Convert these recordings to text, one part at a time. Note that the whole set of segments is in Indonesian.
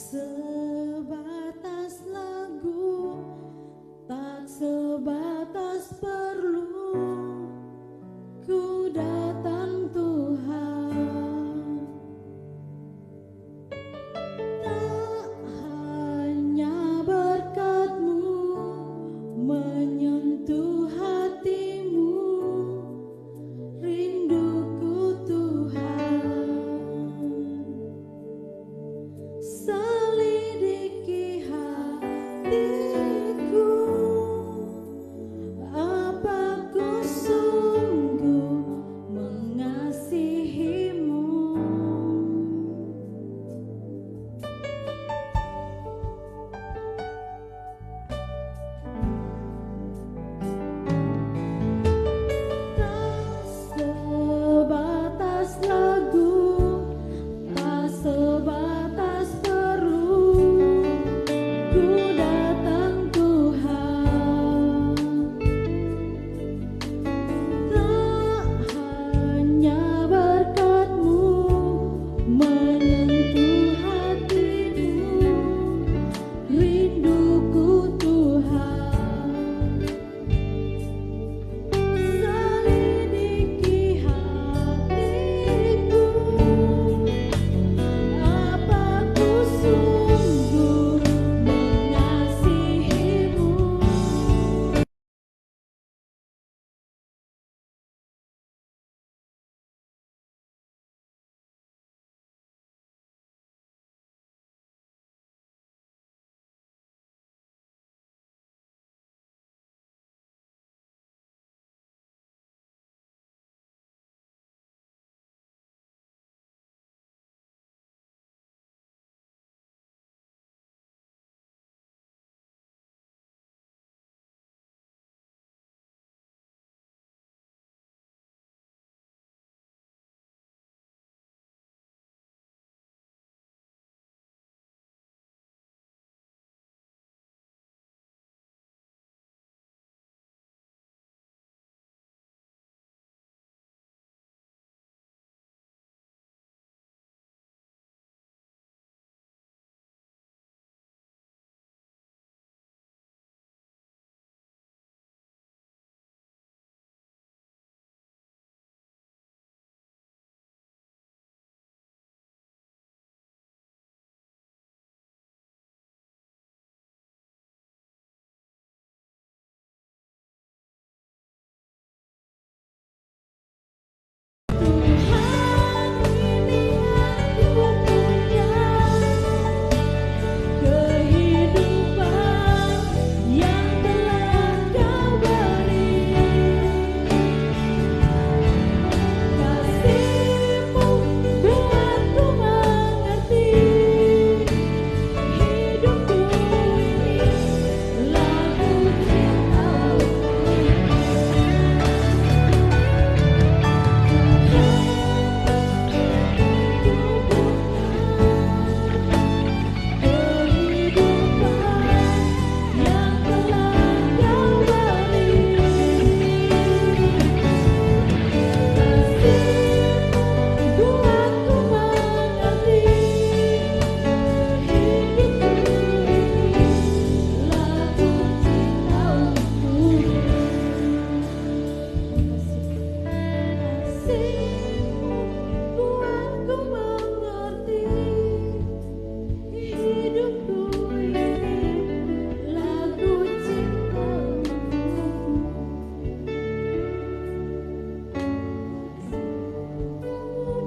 sebatas lagu, tak sebatas perlu, ku datang Tuhan. Tak hanya berkat-Mu menyentuh hatimu, rinduku Tuhan. Selidiki hatiku, apa ku sungguh mengasihimu. Tak sebatas lagu, tak sebatas perlu, ku datang Tuhan. Tak hanya berkat-Mu menyentuh hatimu, rinduku Tuhan. Selidiki hatiku, apa ku sungguh mengasihimu. Tuhan, ini aku punya kehidupan yang telah Kau beri. Kasih-Mu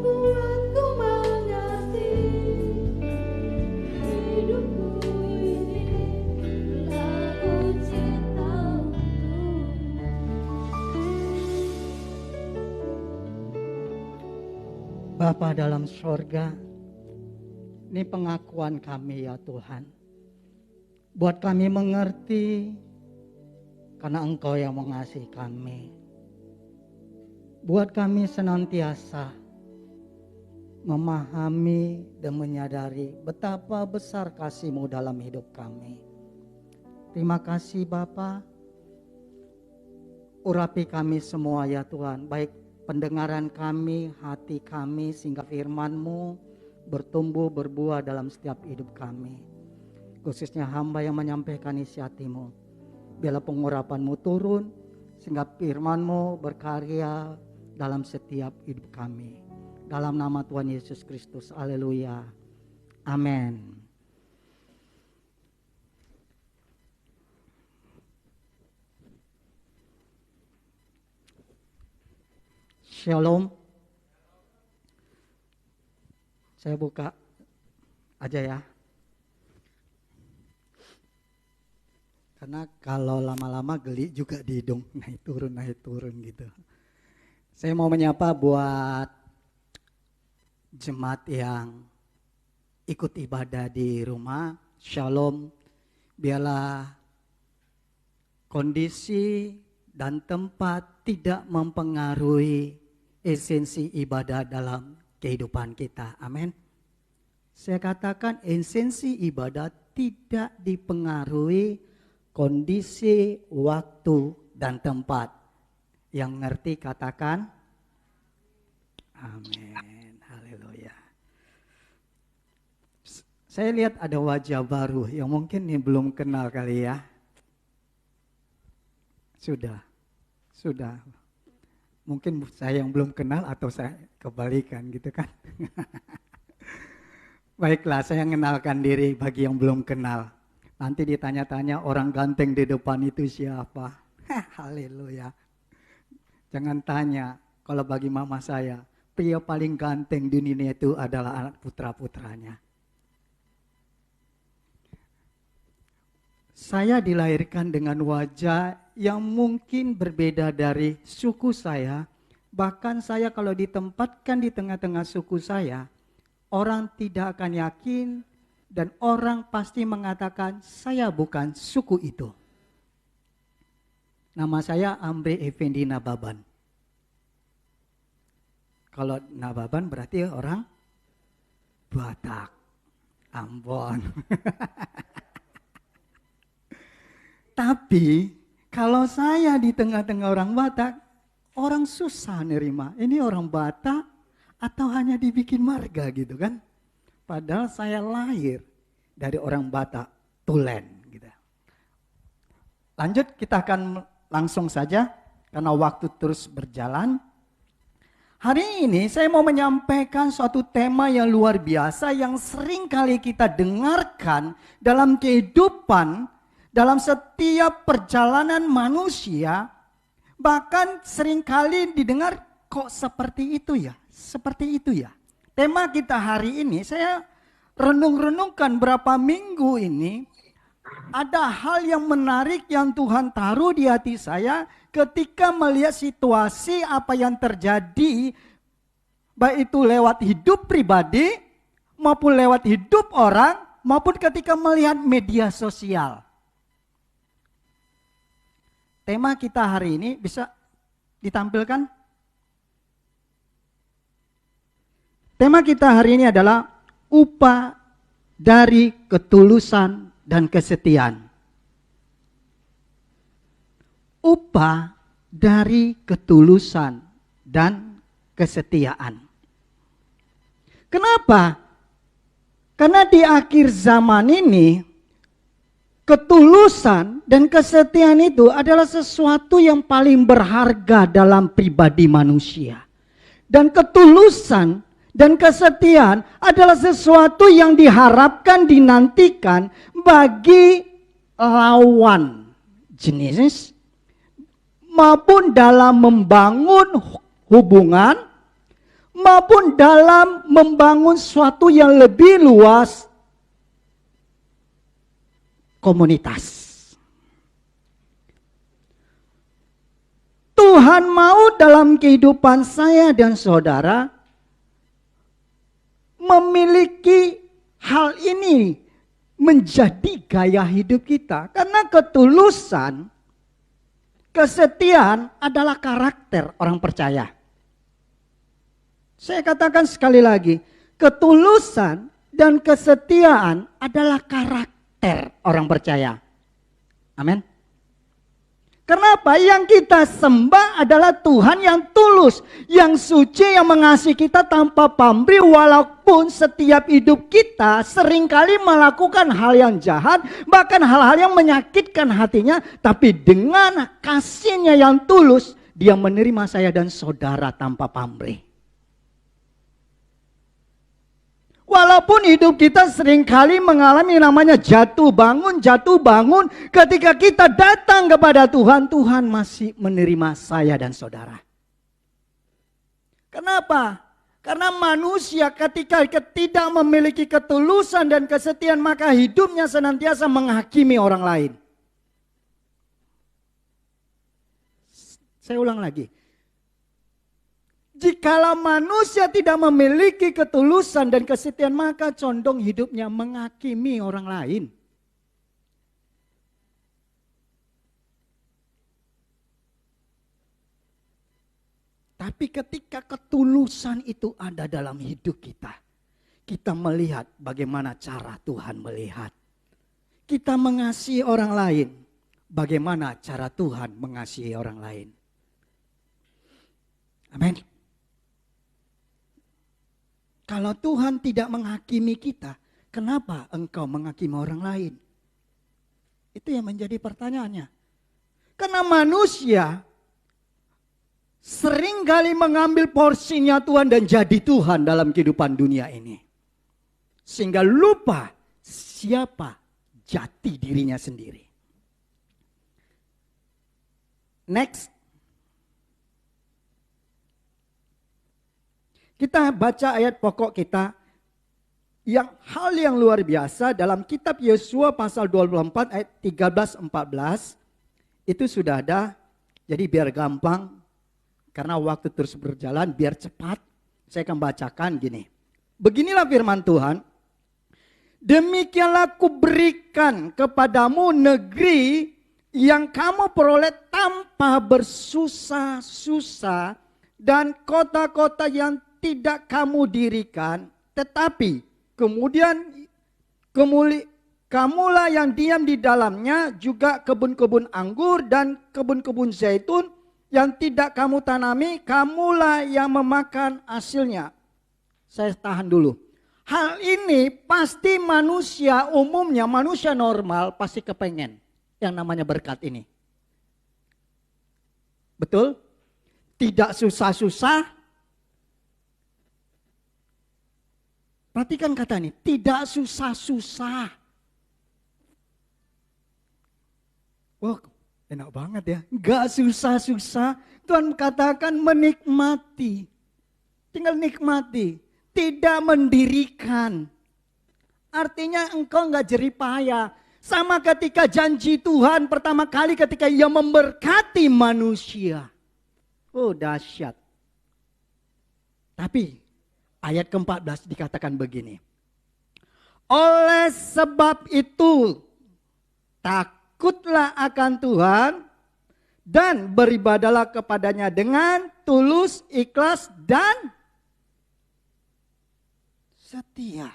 buatku mengerti, hidupku ini lagu cinta-Mu. Bapa dalam sorga, ini pengakuan kami ya Tuhan. Buat kami mengerti karena Engkau yang mengasihi kami. Buat kami senantiasa memahami dan menyadari betapa besar kasih-Mu dalam hidup kami. Terima kasih Bapa. Urapi kami semua ya Tuhan, baik pendengaran kami, hati kami, sehingga firman-Mu bertumbuh, berbuah dalam setiap hidup kami. Khususnya hamba yang menyampaikan isi hati-Mu. Biarlah pengurapan-Mu turun, sehingga firman-Mu berkarya dalam setiap hidup kami. Dalam nama Tuhan Yesus Kristus, haleluya, amin. Shalom. Saya buka aja ya. Karena kalau lama-lama geli juga di hidung, naik turun gitu. Saya mau menyapa buat jemaat yang ikut ibadah di rumah. Shalom. Biarlah kondisi dan tempat tidak mempengaruhi esensi ibadah dalam kehidupan kita. Amin. Saya katakan esensi ibadah tidak dipengaruhi kondisi, waktu, dan tempat. Yang ngerti katakan amin. Haleluya. Saya lihat ada wajah baru yang mungkin ini belum kenal kali ya. Sudah. Mungkin saya yang belum kenal atau saya kebalikan gitu kan. Baiklah, saya mengenalkan diri bagi yang belum kenal. Nanti ditanya-tanya orang ganteng di depan itu siapa. Haleluya. Jangan tanya, kalau bagi mama saya, pria paling ganteng di dunia itu adalah anak putra-putranya. Saya dilahirkan dengan wajah yang mungkin berbeda dari suku saya. Bahkan saya kalau ditempatkan di tengah-tengah suku saya, orang tidak akan yakin dan orang pasti mengatakan saya bukan suku itu. Nama saya Amri Effendi Nababan. Kalau Nababan berarti orang Batak, Ambon. Tapi kalau saya di tengah-tengah orang Batak, orang susah nerima. Ini orang Batak atau hanya dibikin marga gitu kan? Padahal saya lahir dari orang Batak, Tulen. Gitu. Lanjut, kita akan langsung saja karena waktu terus berjalan. Hari ini saya mau menyampaikan suatu tema yang luar biasa yang sering kali kita dengarkan dalam kehidupan. Dalam setiap perjalanan manusia, bahkan seringkali didengar kok seperti itu ya, seperti itu ya. Tema kita hari ini, saya renung-renungkan berapa minggu ini, ada hal yang menarik yang Tuhan taruh di hati saya ketika melihat situasi apa yang terjadi, baik itu lewat hidup pribadi, maupun lewat hidup orang, maupun ketika melihat media sosial. Tema kita hari ini bisa ditampilkan? Tema kita hari ini adalah upah dari ketulusan dan kesetiaan. Upah dari ketulusan dan kesetiaan. Kenapa? Karena di akhir zaman ini ketulusan dan kesetiaan itu adalah sesuatu yang paling berharga dalam pribadi manusia. Dan ketulusan dan kesetiaan adalah sesuatu yang diharapkan, dinantikan bagi lawan jenis maupun dalam membangun hubungan maupun dalam membangun sesuatu yang lebih luas, komunitas. Tuhan mau dalam kehidupan saya dan saudara memiliki hal ini menjadi gaya hidup kita. Karena ketulusan, kesetiaan adalah karakter orang percaya. Saya katakan sekali lagi, ketulusan dan kesetiaan adalah karakter orang percaya. Amin. Kenapa? Yang kita sembah adalah Tuhan yang tulus, yang suci, yang mengasihi kita tanpa pamrih. Walaupun setiap hidup kita seringkali melakukan hal yang jahat, bahkan hal-hal yang menyakitkan hatinya, tapi dengan kasih-Nya yang tulus, Dia menerima saya dan saudara tanpa pamrih. Walaupun hidup kita seringkali mengalami namanya jatuh bangun. Ketika kita datang kepada Tuhan, Tuhan masih menerima saya dan saudara. Kenapa? Karena manusia ketika tidak memiliki ketulusan dan kesetiaan, maka hidupnya senantiasa menghakimi orang lain. Saya ulang lagi. Jikalau manusia tidak memiliki ketulusan dan kesetiaan, maka condong hidupnya menghakimi orang lain. Tapi ketika ketulusan itu ada dalam hidup kita, kita melihat bagaimana cara Tuhan melihat. Kita mengasihi orang lain, bagaimana cara Tuhan mengasihi orang lain. Amin. Kalau Tuhan tidak menghakimi kita, kenapa engkau menghakimi orang lain? Itu yang menjadi pertanyaannya. Karena manusia seringkali mengambil porsinya Tuhan dan jadi Tuhan dalam kehidupan dunia ini. Sehingga lupa siapa jati dirinya sendiri. Next. Kita baca ayat pokok kita yang hal yang luar biasa dalam kitab Yosua pasal 24 ayat 13-14 itu sudah ada. Jadi biar gampang karena waktu terus berjalan biar cepat saya akan bacakan gini. Beginilah firman Tuhan. Demikianlah kuberikan kepadamu negeri yang kamu peroleh tanpa bersusah-susah dan kota-kota yang tidak kamu dirikan, tetapi kemudian kamulah yang diam di dalamnya, juga kebun-kebun anggur dan kebun-kebun zaitun yang tidak kamu tanami, kamulah yang memakan hasilnya. Saya tahan dulu. Hal ini pasti manusia umumnya, manusia normal pasti kepengen yang namanya berkat ini. Betul? Tidak susah-susah. Perhatikan kata ini, tidak susah-susah. Wah, enak banget ya. Enggak susah-susah. Tuhan katakan menikmati. Tinggal nikmati. Tidak mendirikan. Artinya engkau enggak jeripaya. Sama ketika janji Tuhan pertama kali ketika Ia memberkati manusia. Oh, dahsyat. Tapi ayat ke-14 dikatakan begini. Oleh sebab itu takutlah akan Tuhan dan beribadalah kepadanya dengan tulus, ikhlas dan setia.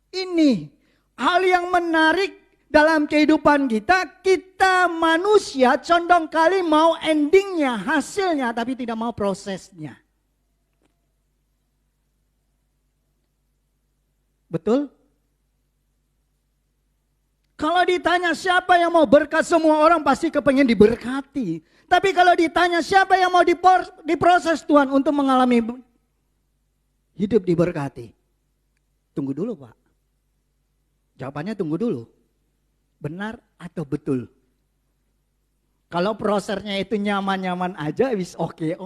Ini hal yang menarik dalam kehidupan kita. Kita manusia condong kali mau endingnya, hasilnya, tapi tidak mau prosesnya. Betul? Kalau ditanya siapa yang mau berkat, semua orang pasti kepengen diberkati. Tapi kalau ditanya siapa yang mau diproses Tuhan untuk mengalami hidup diberkati. Tunggu dulu Pak. Jawabannya tunggu dulu. Benar atau betul? Kalau prosesnya itu nyaman-nyaman aja, wis oke.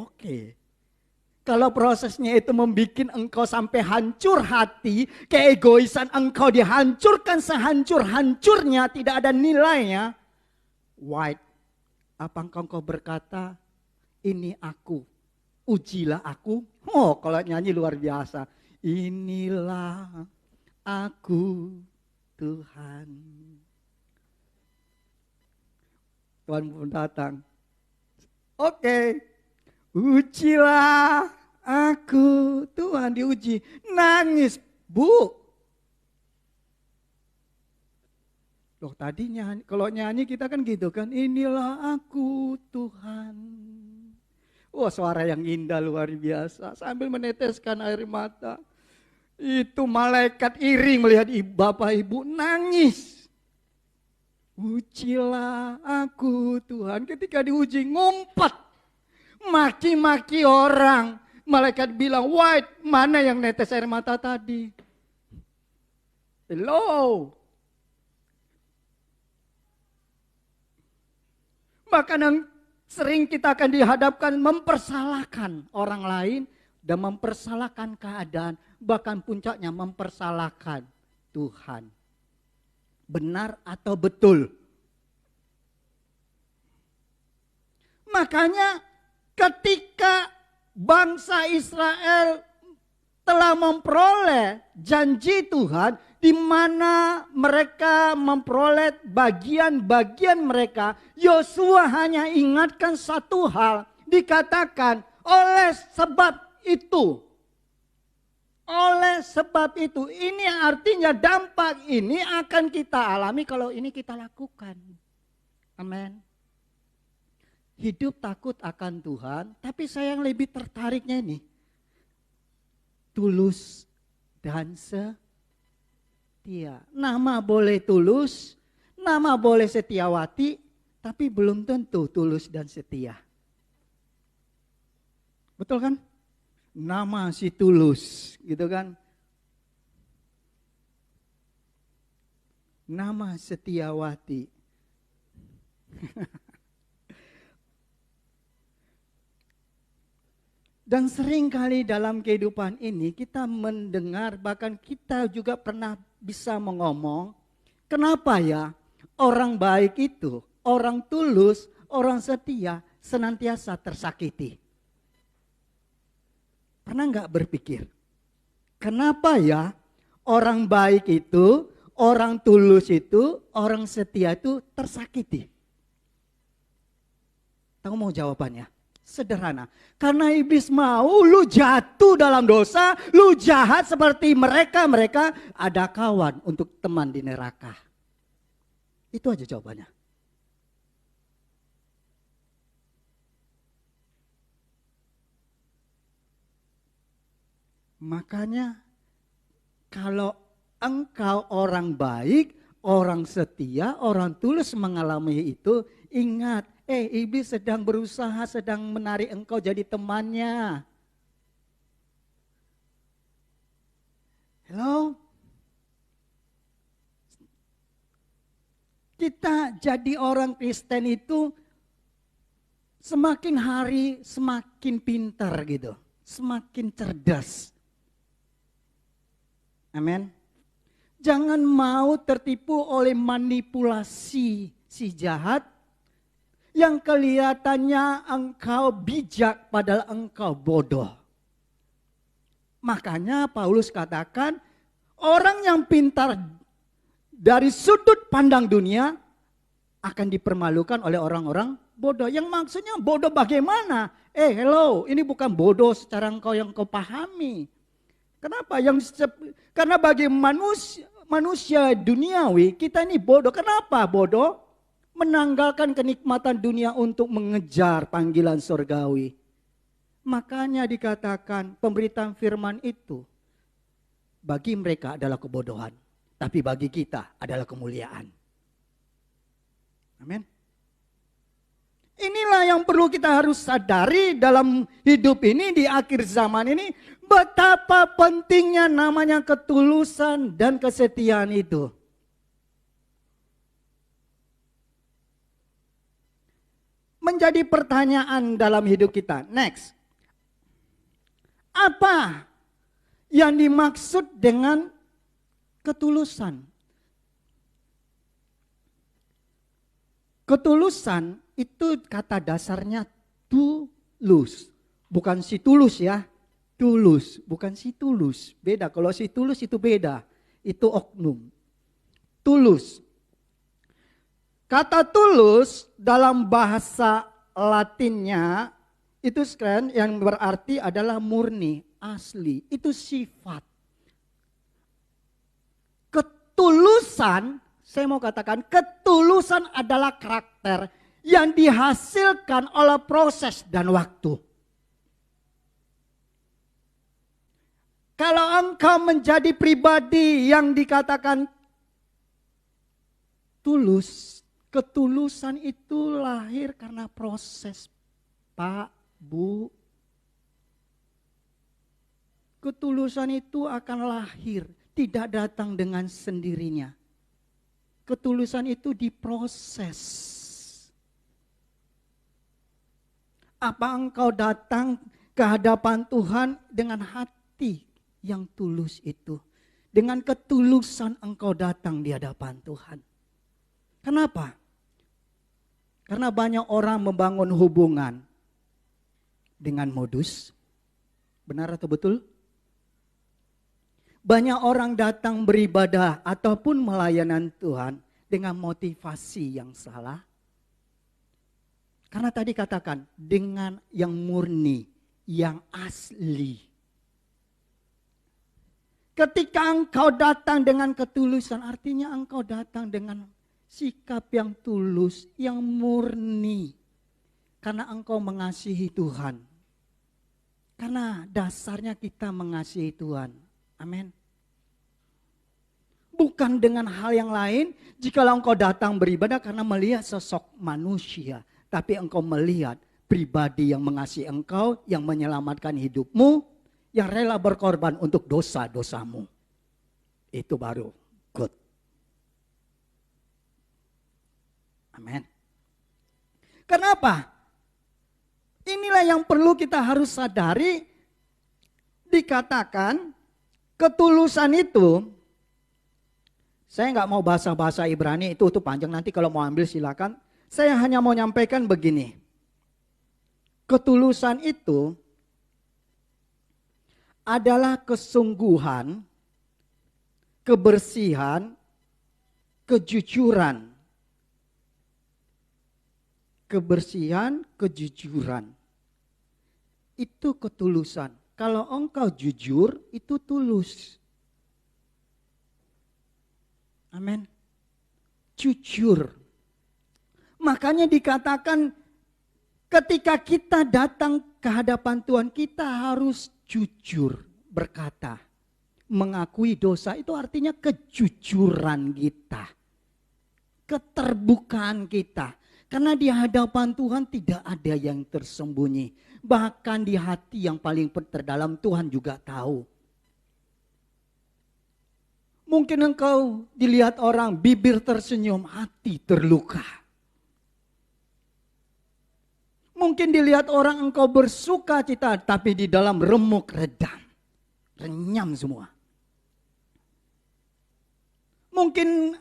Kalau prosesnya itu membuat engkau sampai hancur hati, keegoisan engkau dihancurkan sehancur-hancurnya, tidak ada nilainya. White, apa engkau berkata, ini aku, ujilah aku. Oh, kalau nyanyi luar biasa. Inilah aku, Tuhan. Tuhan pun datang. Oke. Ujilah aku, Tuhan diuji, nangis, Bu. Loh tadi nyanyi, kalau nyanyi kita kan gitu kan, inilah aku Tuhan. Wah suara yang indah luar biasa, sambil meneteskan air mata. Itu malaikat iri melihat bapak ibu nangis. Ujilah aku Tuhan, ketika diuji ngumpet. Maki-maki orang. Malaikat bilang, White, mana yang netes air mata tadi? Hello. Bahkan yang sering kita akan dihadapkan mempersalahkan orang lain dan mempersalahkan keadaan. Bahkan puncaknya mempersalahkan Tuhan. Benar atau betul? Makanya ketika bangsa Israel telah memperoleh janji Tuhan, di mana mereka memperoleh bagian-bagian mereka, Yosua hanya ingatkan satu hal, dikatakan oleh sebab itu. Oleh sebab itu, ini artinya dampak ini akan kita alami kalau ini kita lakukan. Amin. Hidup takut akan Tuhan, tapi saya yang lebih tertariknya ini. Tulus dan setia. Nama boleh tulus, nama boleh setiawati, tapi belum tentu tulus dan setia. Betul kan? Nama si tulus, gitu kan? Nama setiawati. Dan seringkali dalam kehidupan ini kita mendengar, bahkan kita juga pernah bisa mengomong, kenapa ya orang baik itu, orang tulus, orang setia senantiasa tersakiti? Pernah nggak berpikir, kenapa ya orang baik itu, orang tulus itu, orang setia itu tersakiti? Tahu mau jawabannya? Sederhana, karena iblis mau lu jatuh dalam dosa, lu jahat seperti mereka ada kawan untuk teman di neraka. Itu aja jawabannya. Makanya kalau engkau orang baik, orang setia, orang tulus mengalami itu, ingat, iblis sedang berusaha, sedang menarik engkau jadi temannya. Hello? Kita jadi orang Kristen itu semakin hari semakin pintar gitu, semakin cerdas. Amin. Jangan mau tertipu oleh manipulasi si jahat yang kelihatannya engkau bijak padahal engkau bodoh. Makanya Paulus katakan orang yang pintar dari sudut pandang dunia akan dipermalukan oleh orang-orang bodoh. Yang maksudnya bodoh bagaimana? Hello, ini bukan bodoh secara yang kau pahami. Kenapa? Karena bagi manusia duniawi kita ini bodoh. Kenapa bodoh? Menanggalkan kenikmatan dunia untuk mengejar panggilan surgawi. Makanya dikatakan pemberitaan firman itu bagi mereka adalah kebodohan, tapi bagi kita adalah kemuliaan. Amin. Inilah yang perlu kita harus sadari dalam hidup ini, di akhir zaman ini, betapa pentingnya namanya ketulusan dan kesetiaan itu. Menjadi pertanyaan dalam hidup kita. Next. Apa yang dimaksud dengan ketulusan? Ketulusan itu kata dasarnya tulus. Bukan si tulus ya. Tulus, bukan si tulus. Beda, kalau si tulus itu beda. Itu oknum. Tulus. Kata tulus dalam bahasa Latinnya itu kan yang berarti adalah murni, asli. Itu sifat. Ketulusan Saya mau katakan ketulusan adalah karakter yang dihasilkan oleh proses dan waktu. Kalau engkau menjadi pribadi yang dikatakan tulus, ketulusan itu lahir karena proses, Pak, Bu. Ketulusan itu akan lahir, tidak datang dengan sendirinya. Ketulusan itu diproses. Apa engkau datang ke hadapan Tuhan dengan hati yang tulus itu? Dengan ketulusan engkau datang di hadapan Tuhan. Kenapa? Karena banyak orang membangun hubungan dengan modus. Benar atau betul? Banyak orang datang beribadah ataupun melayanan Tuhan dengan motivasi yang salah. Karena tadi katakan dengan yang murni, yang asli. Ketika engkau datang dengan ketulusan, artinya engkau datang dengan sikap yang tulus, yang murni. Karena engkau mengasihi Tuhan. Karena dasarnya kita mengasihi Tuhan. Amin. Bukan dengan hal yang lain, jikalau engkau datang beribadah karena melihat sosok manusia. Tapi engkau melihat pribadi yang mengasihi engkau, yang menyelamatkan hidupmu, yang rela berkorban untuk dosa-dosamu. Itu baru good. Amin. Kenapa? Inilah yang perlu kita harus sadari. Dikatakan ketulusan itu, saya nggak mau bahasa Ibrani itu panjang, nanti kalau mau ambil silakan. Saya hanya mau nyampaikan begini. Ketulusan itu adalah kesungguhan, kebersihan, kejujuran. Kebersihan, kejujuran. Itu ketulusan. Kalau engkau jujur, itu tulus. Amin. Jujur. Makanya dikatakan ketika kita datang ke hadapan Tuhan, kita harus jujur berkata. Mengakui dosa itu artinya kejujuran kita. Keterbukaan kita. Karena di hadapan Tuhan tidak ada yang tersembunyi. Bahkan di hati yang paling terdalam Tuhan juga tahu. Mungkin engkau dilihat orang bibir tersenyum, hati terluka. Mungkin dilihat orang engkau bersuka cita, tapi di dalam remuk redam. Renyam semua. Mungkin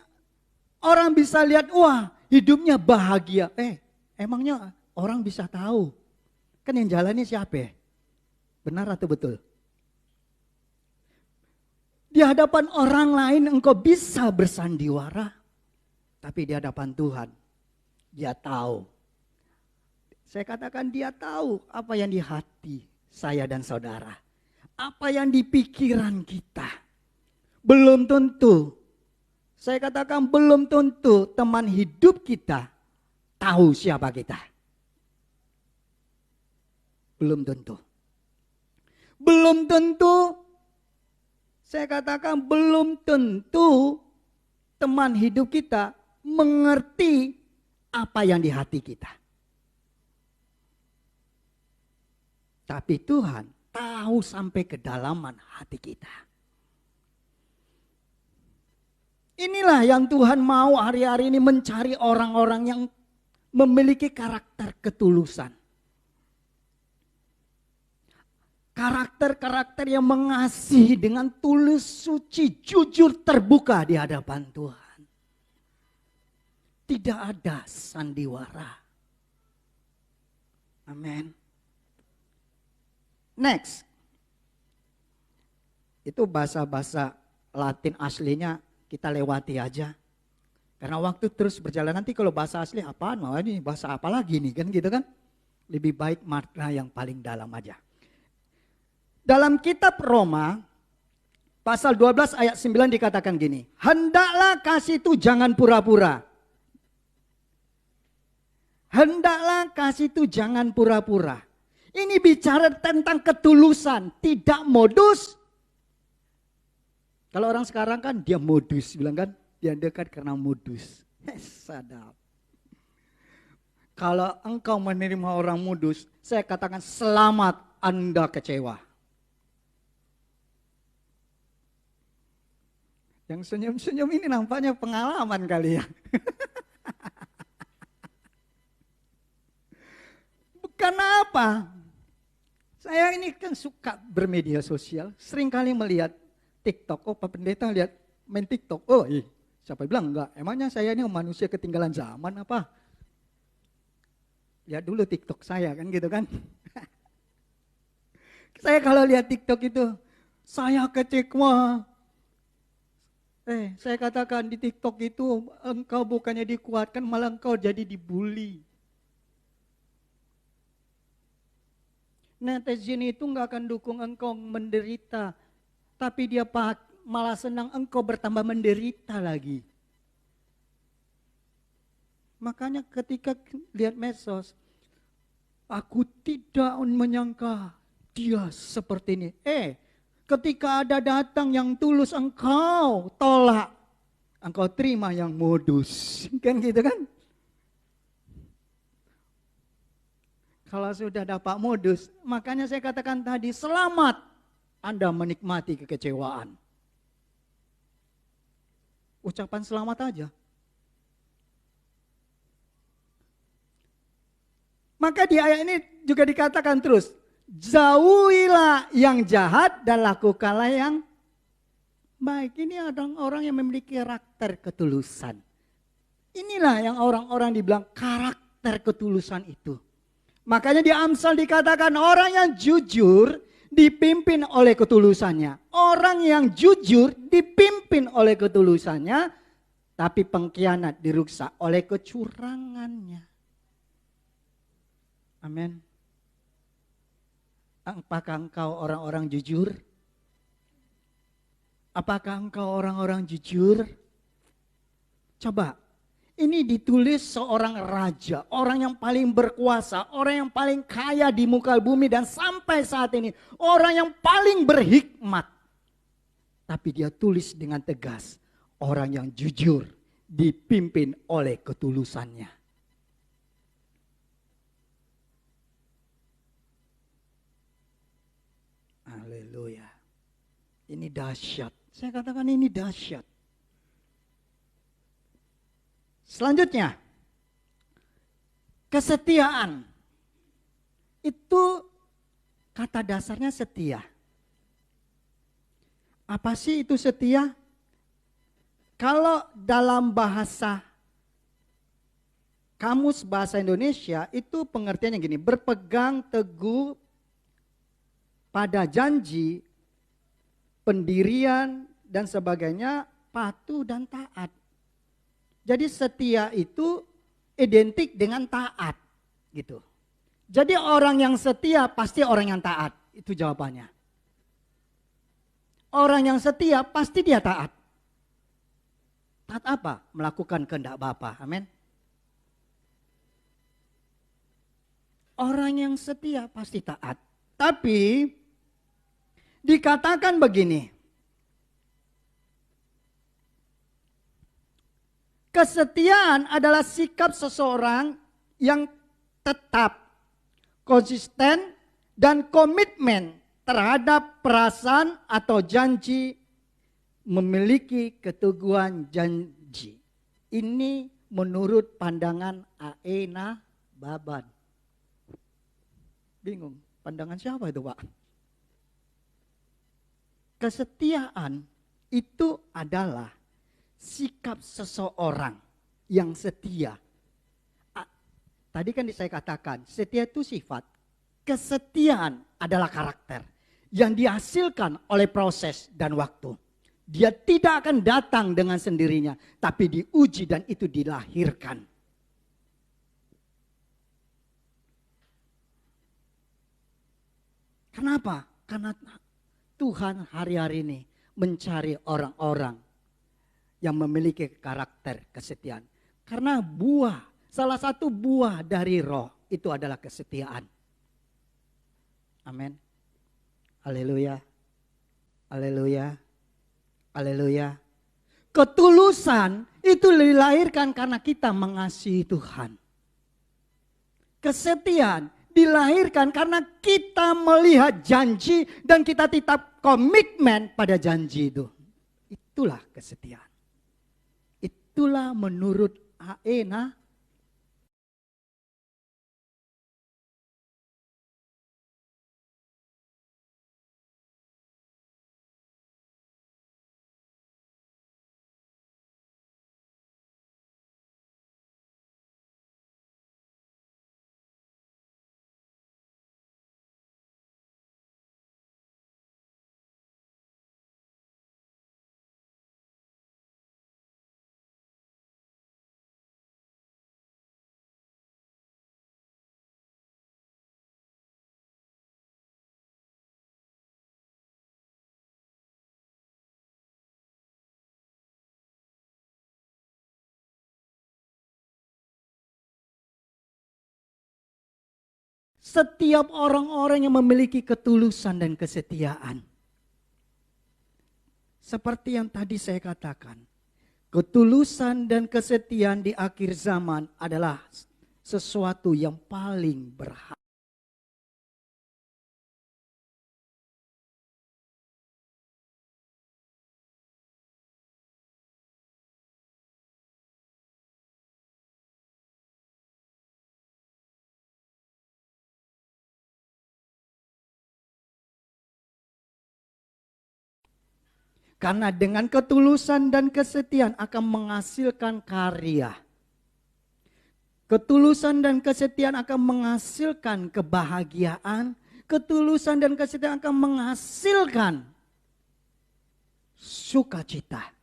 orang bisa lihat, wah hidupnya bahagia. Emangnya orang bisa tahu? Kan yang jalannya siapa? Benar atau betul? Di hadapan orang lain engkau bisa bersandiwara. Tapi di hadapan Tuhan, dia tahu. Saya katakan dia tahu apa yang di hati saya dan saudara. Apa yang di pikiran kita. Belum tentu. Saya katakan belum tentu teman hidup kita tahu siapa kita. Belum tentu. Belum tentu, saya katakan belum tentu teman hidup kita mengerti apa yang di hati kita. Tapi Tuhan tahu sampai kedalaman hati kita. Inilah yang Tuhan mau hari-hari ini mencari orang-orang yang memiliki karakter ketulusan. Karakter-karakter yang mengasihi dengan tulus, suci, jujur, terbuka di hadapan Tuhan. Tidak ada sandiwara. Amin. Next. Itu bahasa-bahasa Latin aslinya kita lewati aja. Karena waktu terus berjalan, nanti kalau bahasa asli apaan? Oh, ini bahasa apa lagi nih kan gitu kan? Lebih baik makna yang paling dalam aja. Dalam kitab Roma Pasal 12 ayat 9 dikatakan gini. Hendaklah kasih itu jangan pura-pura. Hendaklah kasih itu jangan pura-pura. Ini bicara tentang ketulusan, tidak modus. Kalau orang sekarang kan dia modus, bilang kan, dia dekat karena modus. Sadap. Kalau engkau menerima orang modus, saya katakan selamat, Anda kecewa. Yang senyum-senyum ini nampaknya pengalaman kali ya. Karena apa? Saya ini kan suka bermedia sosial, sering kali melihat TikTok. Oh, Pak Pendeta lihat main TikTok. Oh, siapa bilang enggak? Emangnya saya ini manusia ketinggalan zaman apa? Lihat dulu TikTok saya kan gitu kan. Saya kalau lihat TikTok itu, saya kecewa. Saya katakan di TikTok itu engkau bukannya dikuatkan, malah engkau jadi dibully. Netizen itu enggak akan dukung engkau menderita, tapi dia malah senang engkau bertambah menderita lagi. Makanya ketika lihat medsos, aku tidak menyangka dia seperti ini. Ketika ada datang yang tulus engkau tolak. Engkau terima yang modus. Kan gitu kan? Kalau sudah dapat modus, makanya saya katakan tadi selamat Anda menikmati kekecewaan. Ucapan selamat aja. Maka di ayat ini juga dikatakan terus, jauhilah yang jahat dan lakukanlah yang baik. Ini orang-orang yang memiliki karakter ketulusan. Inilah yang orang-orang dibilang karakter ketulusan itu. Makanya di Amsal dikatakan orang yang jujur dipimpin oleh ketulusannya. Orang yang jujur dipimpin oleh ketulusannya, tapi pengkhianat diruksa oleh kecurangannya. Amin. Apakah engkau orang-orang jujur? Apakah engkau orang-orang jujur? Coba, ini ditulis seorang raja, orang yang paling berkuasa, orang yang paling kaya di muka bumi dan sampai saat ini, orang yang paling berhikmat. Tapi dia tulis dengan tegas, orang yang jujur dipimpin oleh ketulusannya. Haleluya. Ini dahsyat. Saya katakan ini dahsyat. Selanjutnya, kesetiaan. Itu kata dasarnya setia. Apa sih itu setia? Kalau dalam bahasa kamus bahasa Indonesia itu pengertiannya gini, berpegang teguh pada janji, pendirian dan sebagainya, patuh dan taat. Jadi setia itu identik dengan taat gitu. Jadi orang yang setia pasti orang yang taat, itu jawabannya. Orang yang setia pasti dia taat. Taat apa? Melakukan kehendak Bapa. Amin. Orang yang setia pasti taat. Tapi dikatakan begini. Kesetiaan adalah sikap seseorang yang tetap, konsisten, dan komitmen terhadap perasaan atau janji, memiliki keteguhan janji. Ini menurut pandangan Aena Baban. Bingung, pandangan siapa itu Pak? Kesetiaan itu adalah sikap seseorang yang setia. Tadi kan saya katakan, setia itu sifat. Kesetiaan adalah karakter yang dihasilkan oleh proses dan waktu. Dia tidak akan datang dengan sendirinya, tapi diuji dan itu dilahirkan. Kenapa? Karena Tuhan hari-hari ini mencari orang-orang yang memiliki karakter kesetiaan. Karena salah satu buah dari roh itu adalah kesetiaan. Amin. Haleluya. Haleluya. Haleluya. Ketulusan itu dilahirkan karena kita mengasihi Tuhan. Kesetiaan dilahirkan karena kita melihat janji dan kita tetap komitmen pada janji itu. Itulah kesetiaan. Itulah menurut Aena. Setiap orang-orang yang memiliki ketulusan dan kesetiaan. Seperti yang tadi saya katakan. Ketulusan dan kesetiaan di akhir zaman adalah sesuatu yang paling berharga. Karena dengan ketulusan dan kesetiaan akan menghasilkan karya. Ketulusan dan kesetiaan akan menghasilkan kebahagiaan. Ketulusan dan kesetiaan akan menghasilkan sukacita.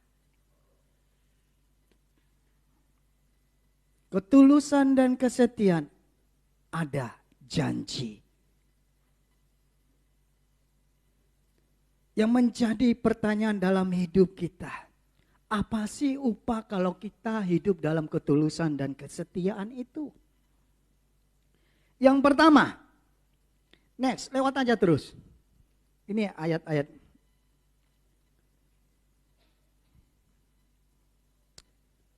Ketulusan dan kesetiaan ada janji. Yang menjadi pertanyaan dalam hidup kita. Apa sih upah kalau kita hidup dalam ketulusan dan kesetiaan itu? Yang pertama. Next, lewat aja terus. Ini ayat-ayat.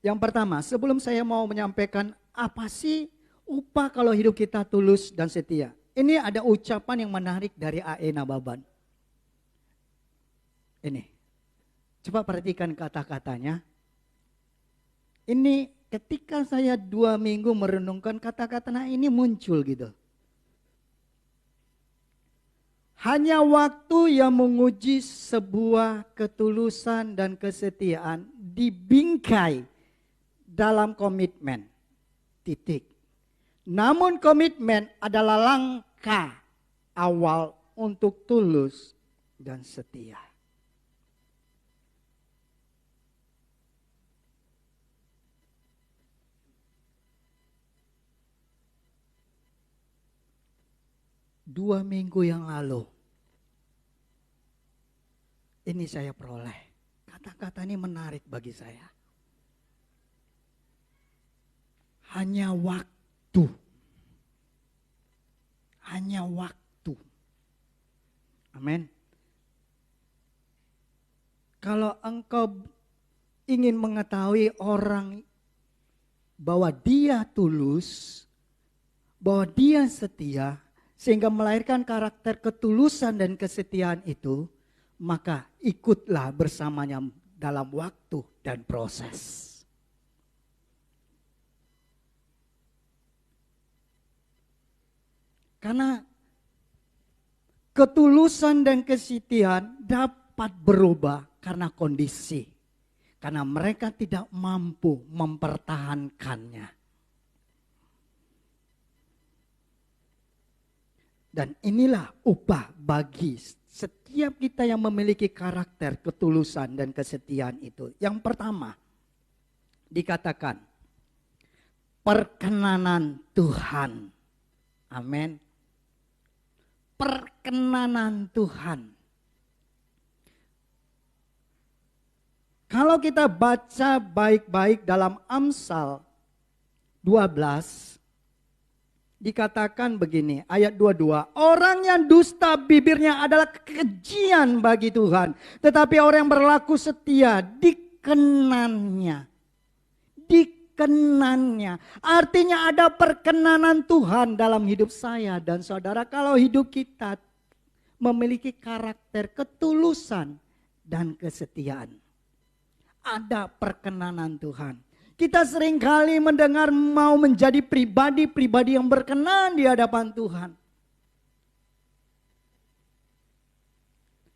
Yang pertama, sebelum saya mau menyampaikan apa sih upah kalau hidup kita tulus dan setia. Ini ada ucapan yang menarik dari Aena Baban. Ini, coba perhatikan kata-katanya. Ini ketika saya 2 minggu merenungkan kata-katanya ini muncul gitu. Hanya waktu yang menguji sebuah ketulusan dan kesetiaan dibingkai dalam komitmen. Titik. Namun komitmen adalah langkah awal untuk tulus dan setia. Dua minggu yang lalu, ini saya peroleh. Kata-kata ini menarik bagi saya. Hanya waktu. Hanya waktu. Amin. Kalau engkau ingin mengetahui orang bahwa dia tulus, bahwa dia setia, sehingga melahirkan karakter ketulusan dan kesetiaan itu, maka ikutlah bersamanya dalam waktu dan proses. Karena ketulusan dan kesetiaan dapat berubah karena kondisi. Karena mereka tidak mampu mempertahankannya. Dan inilah upah bagi setiap kita yang memiliki karakter ketulusan dan kesetiaan itu. Yang pertama, dikatakan perkenanan Tuhan. Amin. Perkenanan Tuhan. Kalau kita baca baik-baik dalam Amsal 12, dikatakan begini, ayat 22. Orang yang dusta bibirnya adalah kekejian bagi Tuhan. Tetapi orang yang berlaku setia dikenannya. Dikenannya. Artinya ada perkenanan Tuhan dalam hidup saya dan saudara. Kalau hidup kita memiliki karakter ketulusan dan kesetiaan. Ada perkenanan Tuhan. Kita seringkali mendengar mau menjadi pribadi-pribadi yang berkenan di hadapan Tuhan.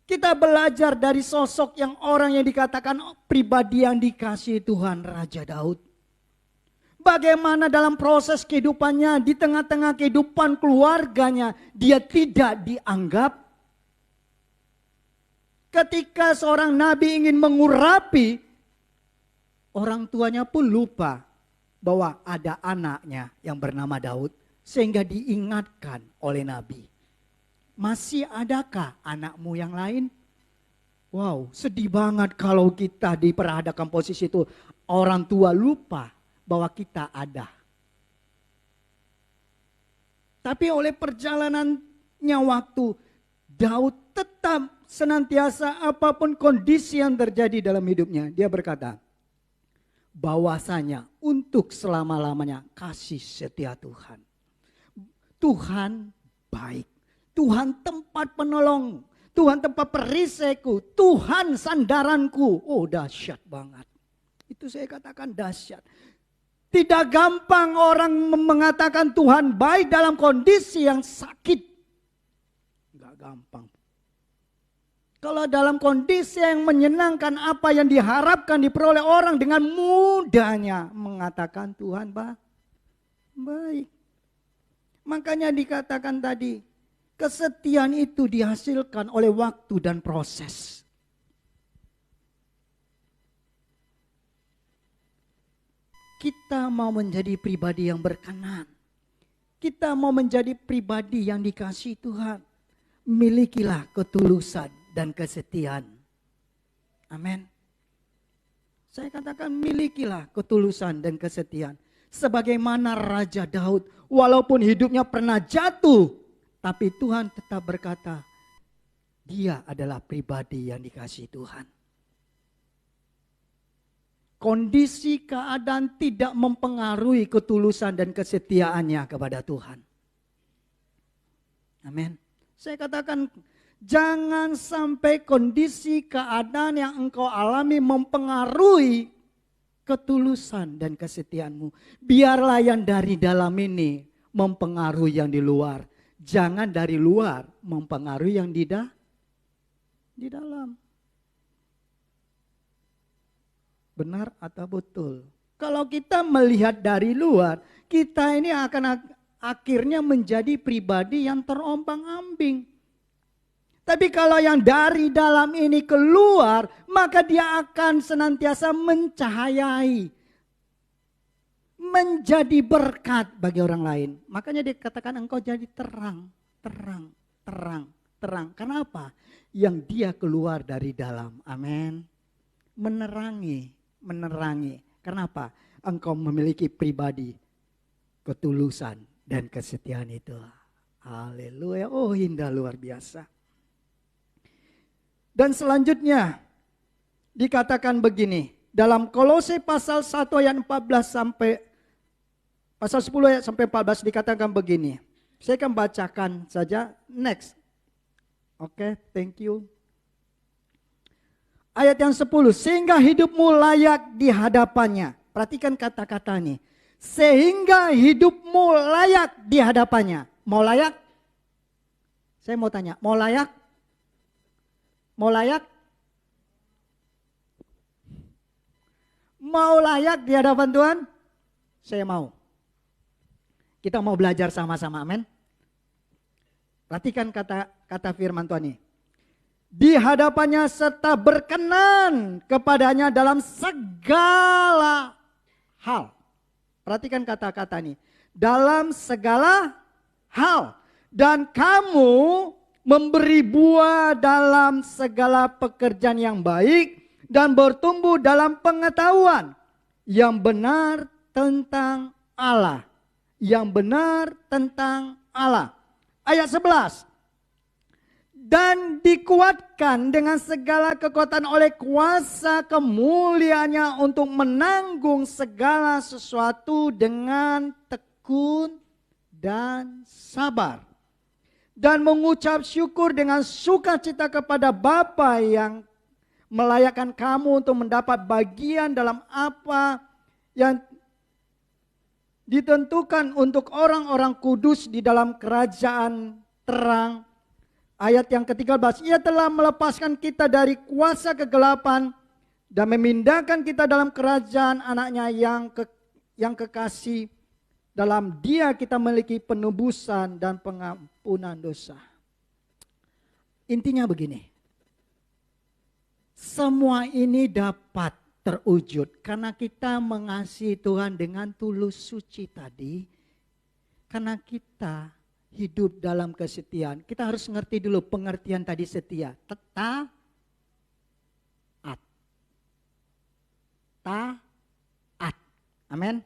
Kita belajar dari sosok yang orang yang dikatakan pribadi yang dikasihi Tuhan, Raja Daud. Bagaimana dalam proses kehidupannya, di tengah-tengah kehidupan keluarganya, dia tidak dianggap. Ketika seorang nabi ingin mengurapi, orang tuanya pun lupa bahwa ada anaknya yang bernama Daud. Sehingga diingatkan oleh Nabi. Masih adakah anakmu yang lain? Wow, sedih banget kalau kita diperhadapkan posisi itu. Orang tua lupa bahwa kita ada. Tapi oleh perjalanannya waktu, Daud tetap senantiasa apapun kondisi yang terjadi dalam hidupnya. Dia berkata, bahwasanya untuk selama-lamanya kasih setia Tuhan. Tuhan baik. Tuhan tempat penolong. Tuhan tempat perisaiku. Tuhan sandaranku. Oh, dahsyat banget. Itu saya katakan dahsyat. Tidak gampang orang mengatakan Tuhan baik dalam kondisi yang sakit. Enggak gampang. Kalau dalam kondisi yang menyenangkan, apa yang diharapkan diperoleh orang dengan mudahnya mengatakan Tuhan baik. Makanya dikatakan tadi, kesetiaan itu dihasilkan oleh waktu dan proses. Kita mau menjadi pribadi yang berkenan. Kita mau menjadi pribadi yang dikasihi Tuhan. Milikilah ketulusan dan kesetiaan. Amin. Saya katakan milikilah ketulusan dan kesetiaan. Sebagaimana Raja Daud, walaupun hidupnya pernah jatuh, tapi Tuhan tetap berkata, dia adalah pribadi yang dikasihi Tuhan. Kondisi keadaan tidak mempengaruhi ketulusan dan kesetiaannya kepada Tuhan. Amin. Saya katakan, jangan sampai kondisi keadaan yang engkau alami mempengaruhi ketulusan dan kesetiaanmu. Biarlah yang dari dalam ini mempengaruhi yang di luar. Jangan dari luar mempengaruhi yang di dalam. Benar atau betul? Kalau kita melihat dari luar, kita ini akan akhirnya menjadi pribadi yang terombang-ambing. Tapi kalau yang dari dalam ini keluar, maka dia akan senantiasa mencahayai. Menjadi berkat bagi orang lain. Makanya dikatakan engkau jadi terang. Kenapa? Yang dia keluar dari dalam. Amin. Menerangi. Kenapa? Engkau memiliki pribadi ketulusan dan kesetiaan itu. Haleluya. Oh, indah luar biasa. Dan selanjutnya dikatakan begini, dalam Kolose pasal 1 ayat 14 sampai pasal 10 ayat sampai 14 dikatakan begini. Saya akan bacakan saja. Next. Oke, thank you. Ayat yang 10, sehingga hidupmu layak di hadapannya. Perhatikan kata-kata ini. Sehingga hidupmu layak di hadapannya. Mau layak? Saya mau tanya, mau layak? Mau layak? Mau layak di hadapan Tuhan? Saya mau. Kita mau belajar sama-sama, amin. Perhatikan kata firman Tuhan ini. Di hadapannya serta berkenan kepadanya dalam segala hal. Perhatikan kata-kata ini. Dalam segala hal. Dan kamu memberi buah dalam segala pekerjaan yang baik dan bertumbuh dalam pengetahuan yang benar tentang Allah. Yang benar tentang Allah. Ayat 11. Dan dikuatkan dengan segala kekuatan oleh kuasa kemuliaannya untuk menanggung segala sesuatu dengan tekun dan sabar. Dan mengucap syukur dengan sukacita kepada Bapa yang melayakkan kamu untuk mendapat bagian dalam apa yang ditentukan untuk orang-orang kudus di dalam kerajaan terang. Ayat yang ke-13, ia telah melepaskan kita dari kuasa kegelapan dan memindahkan kita dalam kerajaan anaknya yang kekasih. Dalam dia kita memiliki penebusan dan pengampunan dosa. Intinya begini, semua ini dapat terwujud karena kita mengasihi Tuhan dengan tulus suci tadi. Karena kita hidup dalam kesetiaan. Kita harus ngerti dulu pengertian tadi setia. Taat. Taat. Amin.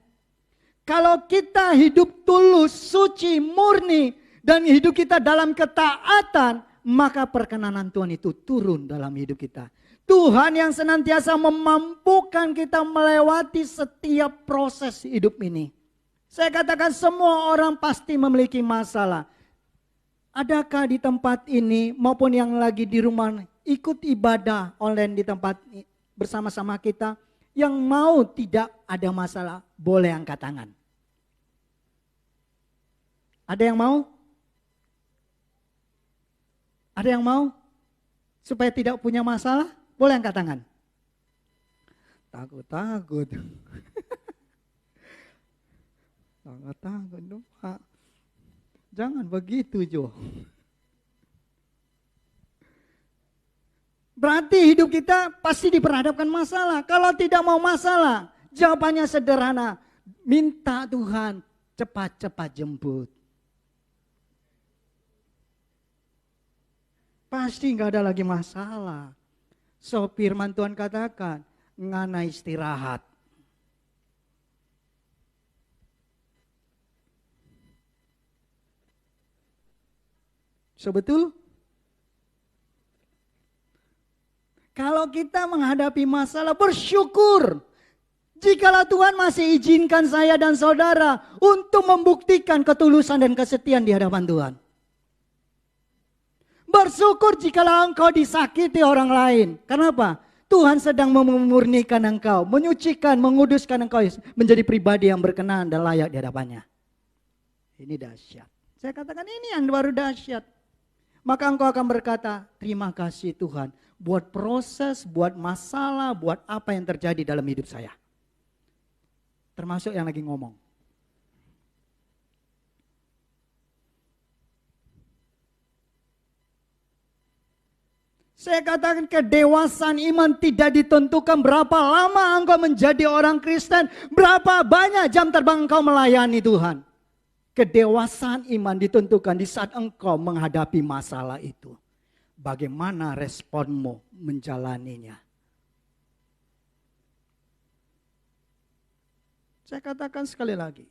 Kalau kita hidup tulus, suci, murni, dan hidup kita dalam ketaatan, maka perkenanan Tuhan itu turun dalam hidup kita. Tuhan yang senantiasa memampukan kita melewati setiap proses hidup ini. Saya katakan semua orang pasti memiliki masalah. Adakah di tempat ini maupun yang lagi di rumah ikut ibadah online di tempat bersama-sama kita, yang mau tidak ada masalah boleh angkat tangan. Ada yang mau? Ada yang mau supaya tidak punya masalah? Boleh angkat tangan. Takut. Takut dong, Pak. Jangan begitu, Jo. Berarti hidup kita pasti diperhadapkan masalah. Kalau tidak mau masalah, jawabannya sederhana. Minta Tuhan cepat-cepat jemput. Pasti nggak ada lagi masalah. So firman Tuhan katakan, ngana istirahat. Betul? Kalau kita menghadapi masalah, bersyukur. Jikalau Tuhan masih izinkan saya dan saudara untuk membuktikan ketulusan dan kesetiaan di hadapan Tuhan. Bersyukur jikalau engkau disakiti orang lain. Kenapa? Tuhan sedang memurnikan engkau, menyucikan, menguduskan engkau menjadi pribadi yang berkenan dan layak di hadapannya. Ini dahsyat. Saya katakan ini yang baru dahsyat. Maka engkau akan berkata, terima kasih Tuhan buat proses, buat masalah, buat apa yang terjadi dalam hidup saya. Termasuk yang lagi ngomong. Saya katakan kedewasaan iman tidak ditentukan berapa lama engkau menjadi orang Kristen, berapa banyak jam terbang engkau melayani Tuhan. Kedewasaan iman ditentukan di saat engkau menghadapi masalah itu. Bagaimana responmu menjalaninya. Saya katakan sekali lagi.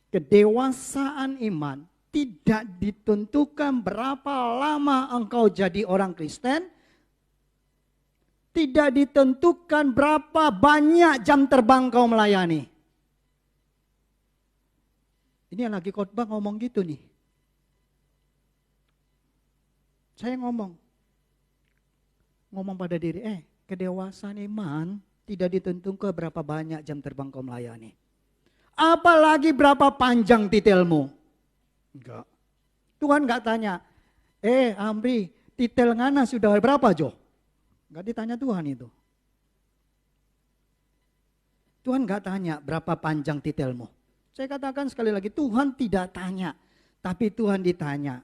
Kedewasaan iman tidak ditentukan berapa lama engkau jadi orang Kristen. Tidak ditentukan berapa banyak jam terbang engkau melayani. Ini yang lagi khotbah ngomong gitu nih. Saya ngomong pada diri, kedewasaan iman tidak ditentukan berapa banyak jam terbang kau melayani. Apalagi berapa panjang titelmu. Enggak. Tuhan enggak tanya, Amri, titel ngana sudah berapa Jo? Enggak ditanya Tuhan itu. Tuhan enggak tanya berapa panjang titelmu. Saya katakan sekali lagi, Tuhan tidak tanya, tapi Tuhan ditanya.